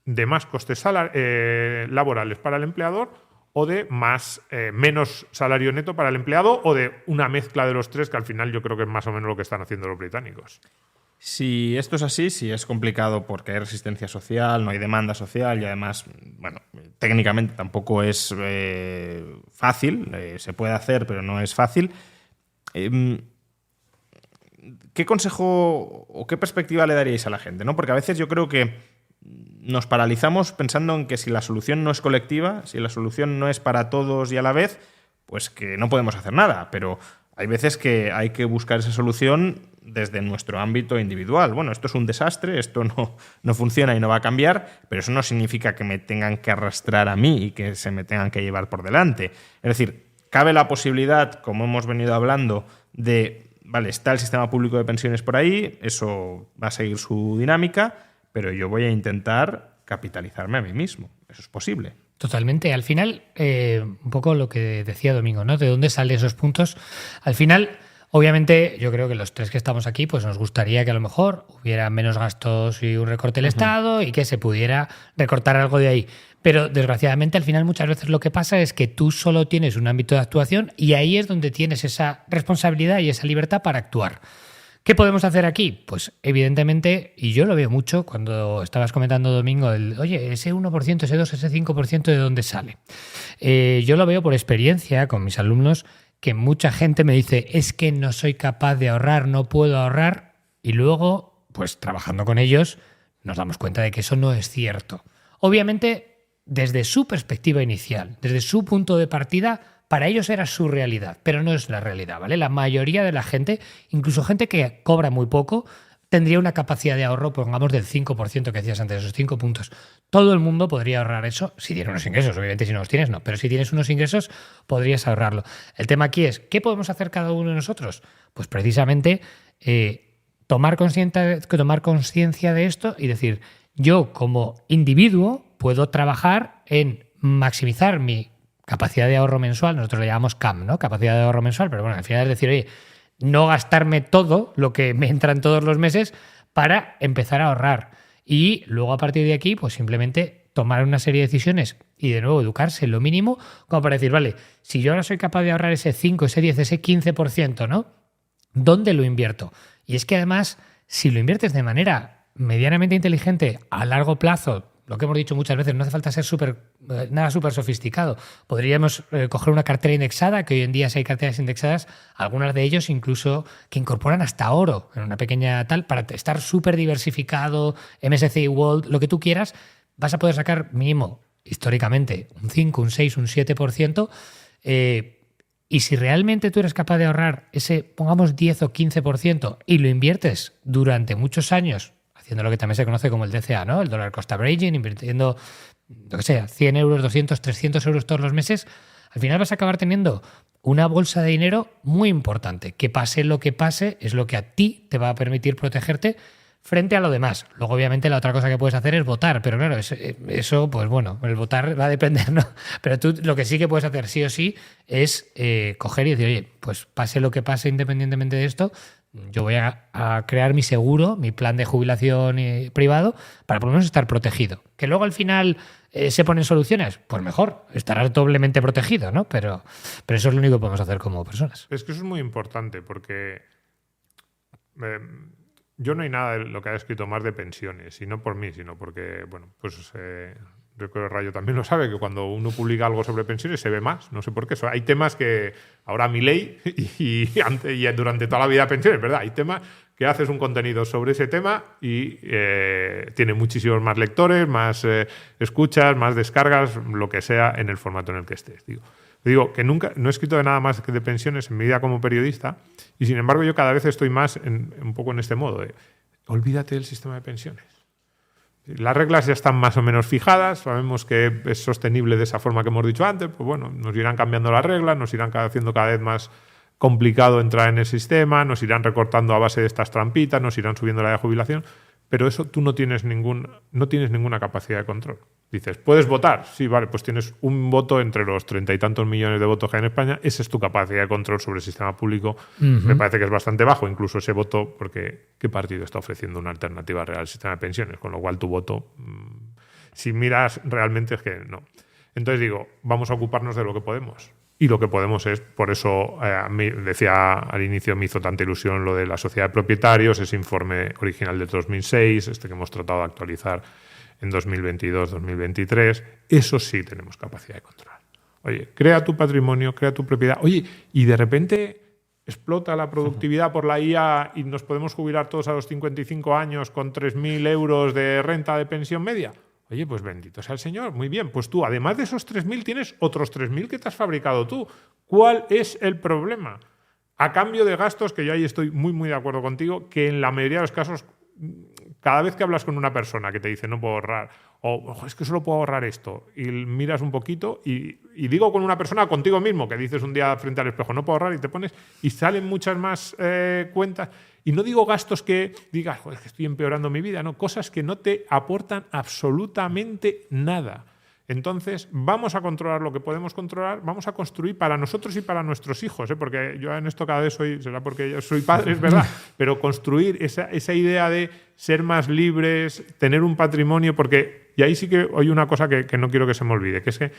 de más costes laborales para el empleador o de menos salario neto para el empleado o de una mezcla de los tres, que al final yo creo que es más o menos lo que están haciendo los británicos. Si esto es así, si es complicado porque hay resistencia social, no hay demanda social y además, bueno, técnicamente tampoco es fácil, se puede hacer, pero no es fácil. ¿Qué consejo o qué perspectiva le daríais a la gente, ¿no? Porque a veces yo creo que nos paralizamos pensando en que si la solución no es colectiva, si la solución no es para todos y a la vez, pues que no podemos hacer nada. Pero hay veces que hay que buscar esa solución desde nuestro ámbito individual. Bueno, esto es un desastre, esto no funciona y no va a cambiar, pero eso no significa que me tengan que arrastrar a mí y que se me tengan que llevar por delante. Es decir, cabe la posibilidad, como hemos venido hablando, de, vale, está el sistema público de pensiones por ahí, eso va a seguir su dinámica, pero yo voy a intentar capitalizarme a mí mismo. Eso es posible. Totalmente. Al final, un poco lo que decía Domingo, ¿no? ¿De dónde salen esos puntos? Al final, obviamente, yo creo que los tres que estamos aquí, pues nos gustaría que a lo mejor hubiera menos gastos y un recorte del Estado y que se pudiera recortar algo de ahí. Pero desgraciadamente, al final, muchas veces lo que pasa es que tú solo tienes un ámbito de actuación y ahí es donde tienes esa responsabilidad y esa libertad para actuar. ¿Qué podemos hacer aquí? Pues evidentemente, y yo lo veo mucho cuando estabas comentando, Domingo, oye, ese 1%, ese 2%, ese 5%, ¿de dónde sale? Yo lo veo por experiencia con mis alumnos, que mucha gente me dice, es que no soy capaz de ahorrar, no puedo ahorrar, y luego, pues trabajando con ellos, nos damos cuenta de que eso no es cierto. Obviamente, desde su perspectiva inicial, desde su punto de partida, para ellos era su realidad, pero no es la realidad, ¿vale? La mayoría de la gente, incluso gente que cobra muy poco, tendría una capacidad de ahorro, pongamos, del 5% que decías antes, esos 5 puntos. Todo el mundo podría ahorrar eso si tiene unos ingresos. Obviamente, si no los tienes, no. Pero si tienes unos ingresos, podrías ahorrarlo. El tema aquí es, ¿qué podemos hacer cada uno de nosotros? Pues precisamente tomar conciencia de esto y decir, yo como individuo puedo trabajar en maximizar mi capacidad de ahorro mensual. Nosotros le llamamos CAM, ¿no? Capacidad de ahorro mensual, pero bueno, al final es decir, oye, no gastarme todo lo que me entran todos los meses para empezar a ahorrar. Y luego a partir de aquí, pues simplemente tomar una serie de decisiones y de nuevo educarse lo mínimo, como para decir, vale, si yo ahora soy capaz de ahorrar ese 5, ese 10, ese 15%, ¿no? ¿Dónde lo invierto? Y es que además, si lo inviertes de manera medianamente inteligente a largo plazo, lo que hemos dicho muchas veces, no hace falta ser nada súper sofisticado. Podríamos coger una cartera indexada, que hoy en día si hay carteras indexadas, algunas de ellos incluso que incorporan hasta oro en una pequeña tal, para estar súper diversificado, MSCI World, lo que tú quieras, vas a poder sacar mínimo, históricamente, un 5, un 6, un 7%. Y si realmente tú eres capaz de ahorrar ese, pongamos, 10 o 15% y lo inviertes durante muchos años, haciendo lo que también se conoce como el DCA, ¿no? El Dollar Cost Averaging, invirtiendo, lo que sea, 100 euros, 200, 300 euros todos los meses, al final vas a acabar teniendo una bolsa de dinero muy importante. Que pase lo que pase, es lo que a ti te va a permitir protegerte frente a lo demás. Luego, obviamente, la otra cosa que puedes hacer es votar, pero claro, eso pues bueno, el votar va a depender, ¿no? Pero tú lo que sí que puedes hacer sí o sí es coger y decir, oye, pues pase lo que pase independientemente de esto, yo voy a crear mi seguro, mi plan de jubilación privado, para por lo menos estar protegido. Que luego al final se ponen soluciones, pues mejor, estarás doblemente protegido, ¿no? Pero eso es lo único que podemos hacer como personas. Es que eso es muy importante porque yo no hay nada de lo que haya escrito más de pensiones, y no por mí, sino porque, bueno, pues yo creo que Rayo también lo sabe, que cuando uno publica algo sobre pensiones se ve más, no sé por qué. Hay temas que ahora mi ley y durante toda la vida pensiones, ¿verdad? Hay temas que haces un contenido sobre ese tema y tiene muchísimos más lectores, más escuchas, más descargas, lo que sea en el formato en el que estés. Digo que nunca, no he escrito de nada más que de pensiones en mi vida como periodista y sin embargo yo cada vez estoy más un poco en este modo de olvídate del sistema de pensiones. Las reglas ya están más o menos fijadas, sabemos que es sostenible de esa forma que hemos dicho antes, pues bueno, nos irán cambiando las reglas, nos irán haciendo cada vez más complicado entrar en el sistema, nos irán recortando a base de estas trampitas, nos irán subiendo la edad de jubilación, pero eso tú no tienes ninguna capacidad de control. Dices, ¿puedes votar? Sí, vale, pues tienes un voto entre los 30 y tantos millones de votos que hay en España, esa es tu capacidad de control sobre el sistema público. Me parece que es bastante bajo, incluso ese voto, porque ¿qué partido está ofreciendo una alternativa real al sistema de pensiones? Con lo cual tu voto, si miras realmente, es que no. Entonces digo, vamos a ocuparnos de lo que podemos. Y lo que podemos es, por eso a mí, decía al inicio, me hizo tanta ilusión lo de la sociedad de propietarios, ese informe original de 2006, este que hemos tratado de actualizar en 2022-2023. Eso sí tenemos capacidad de controlar. Oye, crea tu patrimonio, crea tu propiedad. Oye, y de repente explota la productividad por la IA y nos podemos jubilar todos a los 55 años con 3.000 euros de renta de pensión media. Oye, pues bendito sea el Señor. Muy bien, pues tú, además de esos 3.000, tienes otros 3.000 que te has fabricado tú. ¿Cuál es el problema? A cambio de gastos, que yo ahí estoy muy, muy de acuerdo contigo, que en la mayoría de los casos, cada vez que hablas con una persona que te dice no puedo ahorrar, o es que solo puedo ahorrar esto, y miras un poquito, y digo con una persona, contigo mismo, que dices un día frente al espejo, no puedo ahorrar, y te pones, y salen muchas más cuentas. Y no digo gastos que digas, joder, que estoy empeorando mi vida, no, cosas que no te aportan absolutamente nada. Entonces, vamos a controlar lo que podemos controlar, vamos a construir para nosotros y para nuestros hijos, porque yo en esto cada vez será porque yo soy padre, es verdad, pero construir esa idea de ser más libres, tener un patrimonio, porque, y ahí sí que hay una cosa que no quiero que se me olvide, que es que,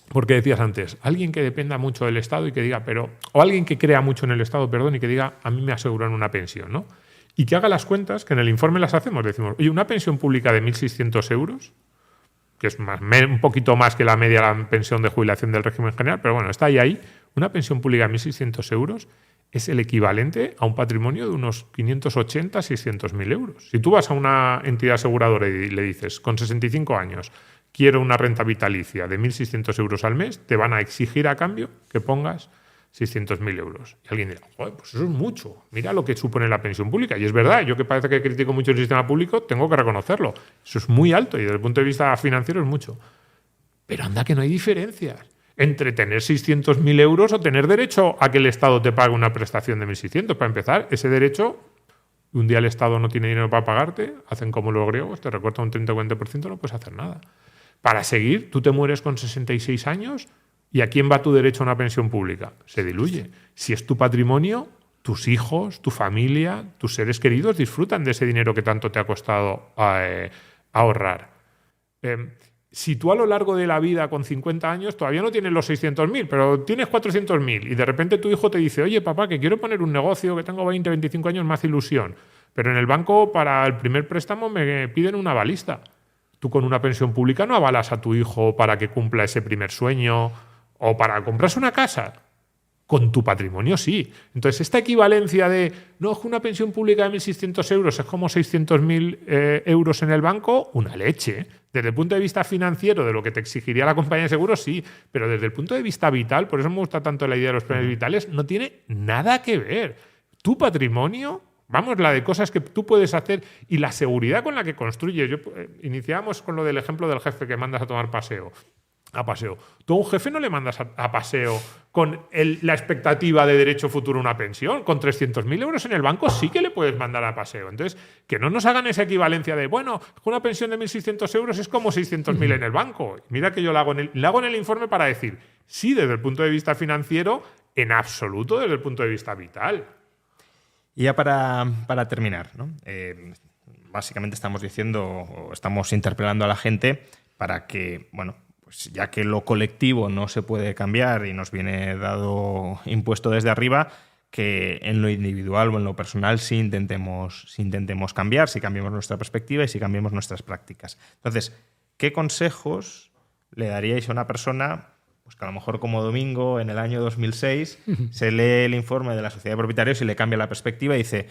porque decías antes, alguien que dependa mucho del Estado y que diga, o alguien que crea mucho en el Estado, y que diga, a mí me aseguran una pensión, ¿no? Y que haga las cuentas, que en el informe las hacemos, decimos, oye, una pensión pública de 1.600 euros, que es un poquito más que la media de la pensión de jubilación del régimen general, pero bueno, está ahí. Una pensión pública de 1.600 euros es el equivalente a un patrimonio de unos 580, 600.000 euros. Si tú vas a una entidad aseguradora y le dices, con 65 años, quiero una renta vitalicia de 1.600 euros al mes, te van a exigir a cambio que pongas 600.000 euros. Y alguien dirá, joder, pues eso es mucho. Mira lo que supone la pensión pública. Y es verdad, yo que parece que critico mucho el sistema público, tengo que reconocerlo. Eso es muy alto y desde el punto de vista financiero es mucho. Pero anda que no hay diferencias entre tener 600.000 euros o tener derecho a que el Estado te pague una prestación de 1.600. Para empezar, ese derecho, un día el Estado no tiene dinero para pagarte, hacen como los griegos, te recortan un 30 o 20%, no puedes hacer nada. Para seguir, tú te mueres con 66 años... ¿Y a quién va tu derecho a una pensión pública? Se diluye. Si es tu patrimonio, tus hijos, tu familia, tus seres queridos disfrutan de ese dinero que tanto te ha costado ahorrar. Si tú a lo largo de la vida, con 50 años, todavía no tienes los 600.000, pero tienes 400.000 y de repente tu hijo te dice, oye, papá, que quiero poner un negocio, que tengo 20, 25 años, más ilusión, pero en el banco para el primer préstamo me piden una avalista. Tú con una pensión pública no avalas a tu hijo para que cumpla ese primer sueño o para comprarse una casa. Con tu patrimonio sí. Entonces, esta equivalencia de, no, es que una pensión pública de 1.600 euros es como 600.000 euros en el banco, una leche. Desde el punto de vista financiero, de lo que te exigiría la compañía de seguros, sí. Pero desde el punto de vista vital, por eso me gusta tanto la idea de los planes vitales, no tiene nada que ver. Tu patrimonio, vamos, la de cosas que tú puedes hacer y la seguridad con la que construyes. Iniciamos con lo del ejemplo del jefe que mandas a tomar paseo. Tú a un jefe no le mandas a paseo con la expectativa de derecho futuro a una pensión. Con 300.000 euros en el banco sí que le puedes mandar a paseo. Entonces, que no nos hagan esa equivalencia de, bueno, una pensión de 1.600 euros es como 600.000 en el banco. Mira que yo lo hago en el informe para decir, sí, desde el punto de vista financiero, en absoluto desde el punto de vista vital. Y ya para terminar, ¿no? Básicamente estamos diciendo, o estamos interpelando a la gente para que, bueno, ya que lo colectivo no se puede cambiar y nos viene dado impuesto desde arriba, que en lo individual o en lo personal sí intentemos cambiar, si cambiamos nuestra perspectiva y si cambiamos nuestras prácticas. Entonces, ¿qué consejos le daríais a una persona pues que a lo mejor como Domingo en el año 2006 se lee el informe de la sociedad de propietarios y le cambia la perspectiva y dice,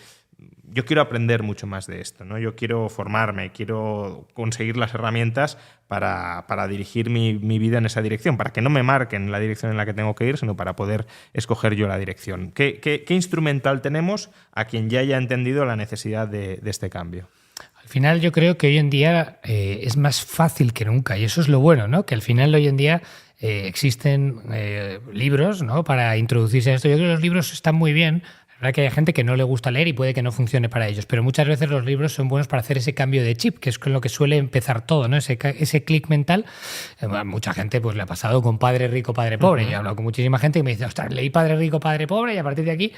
yo quiero aprender mucho más de esto, ¿no? Yo quiero formarme, quiero conseguir las herramientas para dirigir mi vida en esa dirección, para que no me marquen la dirección en la que tengo que ir, sino para poder escoger yo la dirección? ¿Qué instrumental tenemos a quien ya haya entendido la necesidad de este cambio? Al final yo creo que hoy en día es más fácil que nunca, y eso es lo bueno, ¿no? Que al final hoy en día existen libros, ¿no?, para introducirse a esto. Yo creo que los libros están muy bien. La verdad que hay gente que no le gusta leer y puede que no funcione para ellos, pero muchas veces los libros son buenos para hacer ese cambio de chip, que es con lo que suele empezar todo, ¿no? Ese clic mental. Mucha gente pues le ha pasado con Padre Rico, Padre Pobre. Yo he hablado con muchísima gente que me dice, ostras, leí Padre Rico, Padre Pobre y a partir de aquí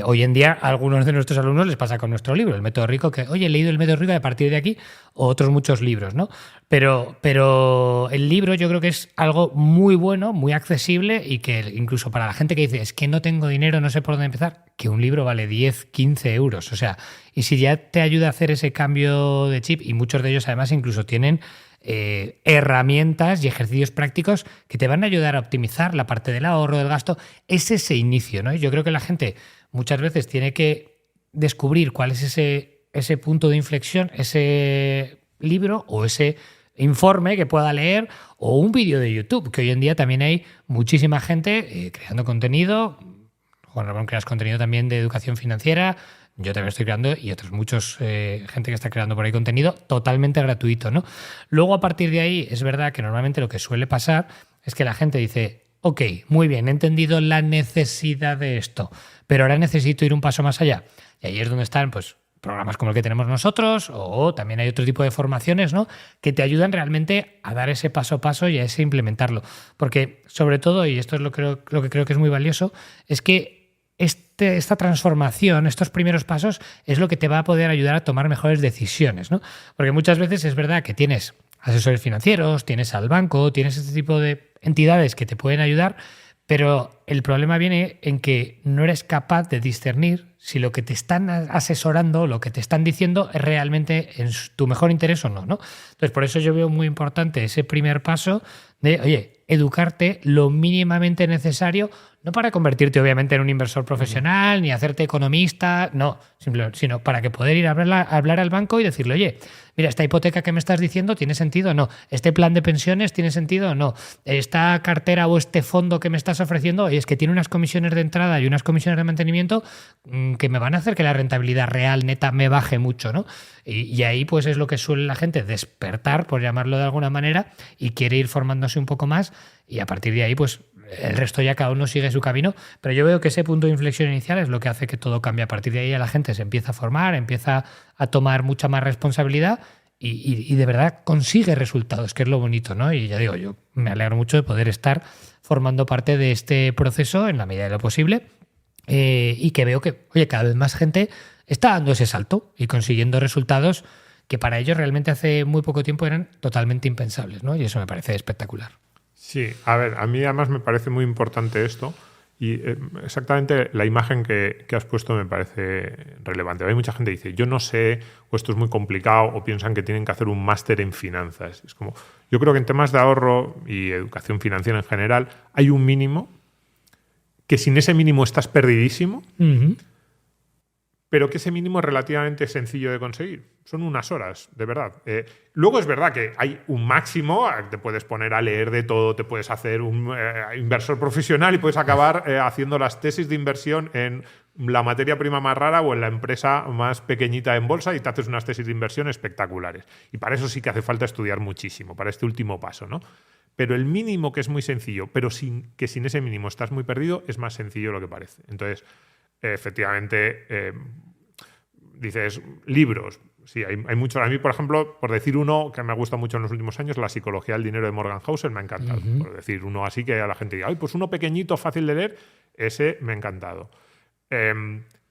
Hoy en día a algunos de nuestros alumnos les pasa con nuestro libro, el Método Rico, que, oye, he leído el Método Rico y a partir de aquí, o otros muchos libros, ¿no? Pero el libro yo creo que es algo muy bueno, muy accesible y que incluso para la gente que dice, es que no tengo dinero, no sé por dónde empezar, que un libro vale 10, 15 euros. O sea, y si ya te ayuda a hacer ese cambio de chip, y muchos de ellos además incluso tienen herramientas y ejercicios prácticos que te van a ayudar a optimizar la parte del ahorro, del gasto, es ese inicio, ¿no? Y yo creo que la gente muchas veces tiene que descubrir cuál es ese punto de inflexión, ese libro o ese informe que pueda leer o un vídeo de YouTube, que hoy en día también hay muchísima gente creando contenido. Juan Ramón, creas contenido también de educación financiera. Yo también estoy creando y otros muchos gente que está creando por ahí contenido totalmente gratuito, ¿no? Luego, a partir de ahí, es verdad que normalmente lo que suele pasar es que la gente dice, ok, muy bien, he entendido la necesidad de esto, pero ahora necesito ir un paso más allá. Y ahí es donde están, pues, programas como el que tenemos nosotros, o también hay otro tipo de formaciones, ¿no?, que te ayudan realmente a dar ese paso a paso y a ese implementarlo. Porque, sobre todo, y esto es lo que creo que es muy valioso, es que esta transformación, estos primeros pasos, es lo que te va a poder ayudar a tomar mejores decisiones, ¿no? Porque muchas veces es verdad que tienes asesores financieros, tienes al banco, tienes este tipo de entidades que te pueden ayudar, pero el problema viene en que no eres capaz de discernir si lo que te están asesorando, lo que te están diciendo es realmente en tu mejor interés o no, ¿no? Entonces, por eso yo veo muy importante ese primer paso de, oye, educarte lo mínimamente necesario, no para convertirte obviamente en un inversor profesional, ni hacerte economista, no, sino para que poder ir a hablar al banco y decirle, oye, mira, esta hipoteca que me estás diciendo tiene sentido o no, este plan de pensiones tiene sentido o no, esta cartera o este fondo que me estás ofreciendo, oye, es que tiene unas comisiones de entrada y unas comisiones de mantenimiento que me van a hacer que la rentabilidad real neta me baje mucho, ¿no? Y ahí pues es lo que suele la gente despertar, por llamarlo de alguna manera, y quiere ir formándose un poco más y a partir de ahí pues el resto ya cada uno sigue su camino, pero yo veo que ese punto de inflexión inicial es lo que hace que todo cambie. A partir de ahí la gente se empieza a formar, empieza a tomar mucha más responsabilidad y de verdad consigue resultados, que es lo bonito, ¿no? Y ya digo, yo me alegro mucho de poder estar formando parte de este proceso en la medida de lo posible y que veo que, oye, cada vez más gente está dando ese salto y consiguiendo resultados que para ellos realmente hace muy poco tiempo eran totalmente impensables, ¿no? Y eso me parece espectacular. Sí, a ver, a mí además me parece muy importante esto y exactamente la imagen que has puesto me parece relevante. Hay mucha gente que dice, yo no sé, o esto es muy complicado, o piensan que tienen que hacer un máster en finanzas. Es como, yo creo que en temas de ahorro y educación financiera en general hay un mínimo que sin ese mínimo estás perdidísimo, pero que ese mínimo es relativamente sencillo de conseguir. Son unas horas, de verdad. Luego es verdad que hay un máximo, te puedes poner a leer de todo, te puedes hacer un inversor profesional y puedes acabar haciendo las tesis de inversión en la materia prima más rara o en la empresa más pequeñita en bolsa y te haces unas tesis de inversión espectaculares. Y para eso sí que hace falta estudiar muchísimo, para este último paso, ¿no? Pero el mínimo, que es muy sencillo, pero sin ese mínimo estás muy perdido, es más sencillo de lo que parece. Entonces, efectivamente, dices, libros. Sí, hay muchos. A mí, por ejemplo, por decir uno que me ha gustado mucho en los últimos años, La psicología del dinero de Morgan Housel, me ha encantado. Por decir uno así que a la gente diga, ay, pues uno pequeñito, fácil de leer, ese me ha encantado.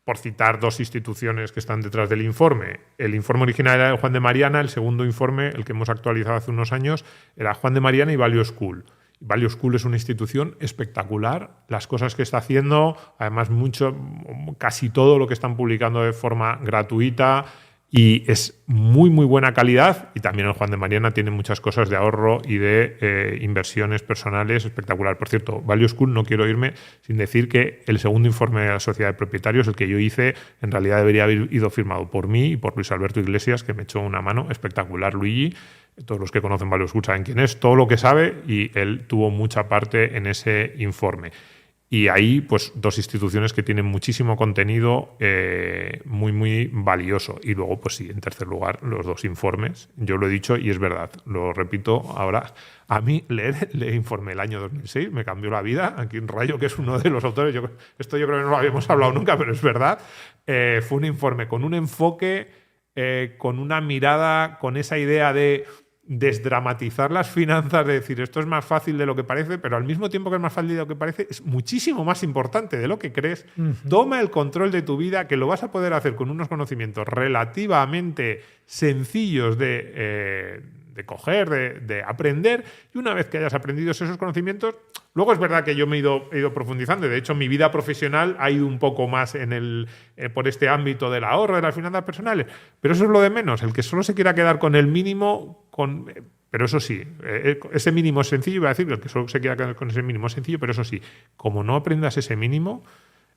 Por citar dos instituciones que están detrás del informe. El informe original era de Juan de Mariana, el segundo informe, el que hemos actualizado hace unos años, era Juan de Mariana y Value School. Value School es una institución espectacular. Las cosas que está haciendo, además casi todo lo que están publicando de forma gratuita y es muy, muy buena calidad. Y también el Juan de Mariana tiene muchas cosas de ahorro y de inversiones personales espectacular. Por cierto, Value School, no quiero irme sin decir que el segundo informe de la sociedad de propietarios, el que yo hice, en realidad debería haber ido firmado por mí y por Luis Alberto Iglesias, que me echó una mano espectacular, Luigi. Todos los que conocen Value School saben quién es, todo lo que sabe, y él tuvo mucha parte en ese informe. Y ahí, pues, dos instituciones que tienen muchísimo contenido muy, muy valioso. Y luego, pues sí, en tercer lugar, los dos informes. Yo lo he dicho y es verdad, lo repito ahora. A mí leer el informe del año 2006 me cambió la vida. Aquí en Rayo, que es uno de los autores, esto yo creo que no lo habíamos hablado nunca, pero es verdad. Fue un informe con un enfoque, con una mirada, con esa idea de desdramatizar las finanzas, de decir esto es más fácil de lo que parece, pero al mismo tiempo que es más fácil de lo que parece, es muchísimo más importante de lo que crees. Toma el control de tu vida, que lo vas a poder hacer con unos conocimientos relativamente sencillos de coger, de aprender, y una vez que hayas aprendido esos conocimientos, luego es verdad que yo me he ido profundizando, y de hecho mi vida profesional ha ido un poco más por este ámbito del ahorro, de las finanzas personales, pero eso es lo de menos. El que solo se quiera quedar con el mínimo, pero eso sí, ese mínimo es sencillo, iba a decir, el que solo se quiera quedar con ese mínimo es sencillo, pero eso sí, como no aprendas ese mínimo,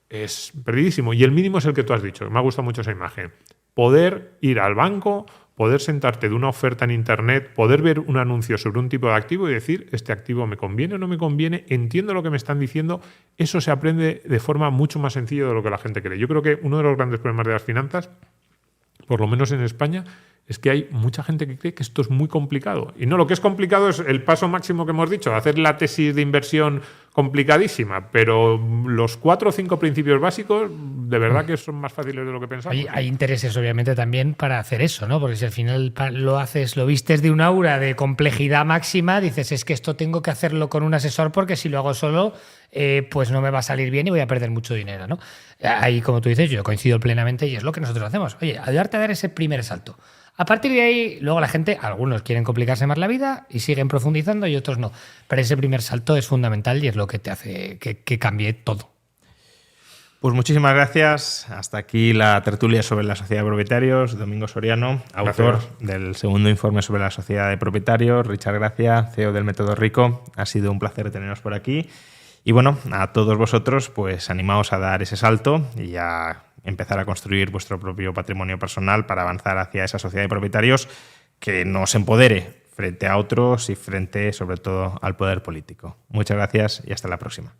es perdidísimo. Y el mínimo es el que tú has dicho, me ha gustado mucho esa imagen. Poder ir al banco, poder sentarte de una oferta en Internet, poder ver un anuncio sobre un tipo de activo y decir, este activo me conviene o no me conviene, entiendo lo que me están diciendo, eso se aprende de forma mucho más sencilla de lo que la gente cree. Yo creo que uno de los grandes problemas de las finanzas, por lo menos en España, es que hay mucha gente que cree que esto es muy complicado. Y no, lo que es complicado es el paso máximo que hemos dicho, hacer la tesis de inversión complicadísima, pero los 4 o 5 principios básicos de verdad que son más fáciles de lo que pensamos. Hay intereses obviamente también para hacer eso, ¿no? Porque si al final lo vistes de un aura de complejidad máxima, dices, es que esto tengo que hacerlo con un asesor porque si lo hago solo, pues no me va a salir bien y voy a perder mucho dinero, ¿no? Ahí, como tú dices, yo coincido plenamente y es lo que nosotros hacemos. Oye, ayudarte a dar ese primer salto. A partir de ahí, luego la gente, algunos quieren complicarse más la vida y siguen profundizando y otros no. Pero ese primer salto es fundamental y es lo que te hace que cambie todo. Pues muchísimas gracias. Hasta aquí la tertulia sobre la sociedad de propietarios. Domingo Soriano, autor del segundo informe sobre la sociedad de propietarios. Richard Gracia, CEO del Método Rico. Ha sido un placer teneros por aquí. Y bueno, a todos vosotros, pues animaos a dar ese salto y a empezar a construir vuestro propio patrimonio personal para avanzar hacia esa sociedad de propietarios que nos empodere frente a otros y frente, sobre todo, al poder político. Muchas gracias y hasta la próxima.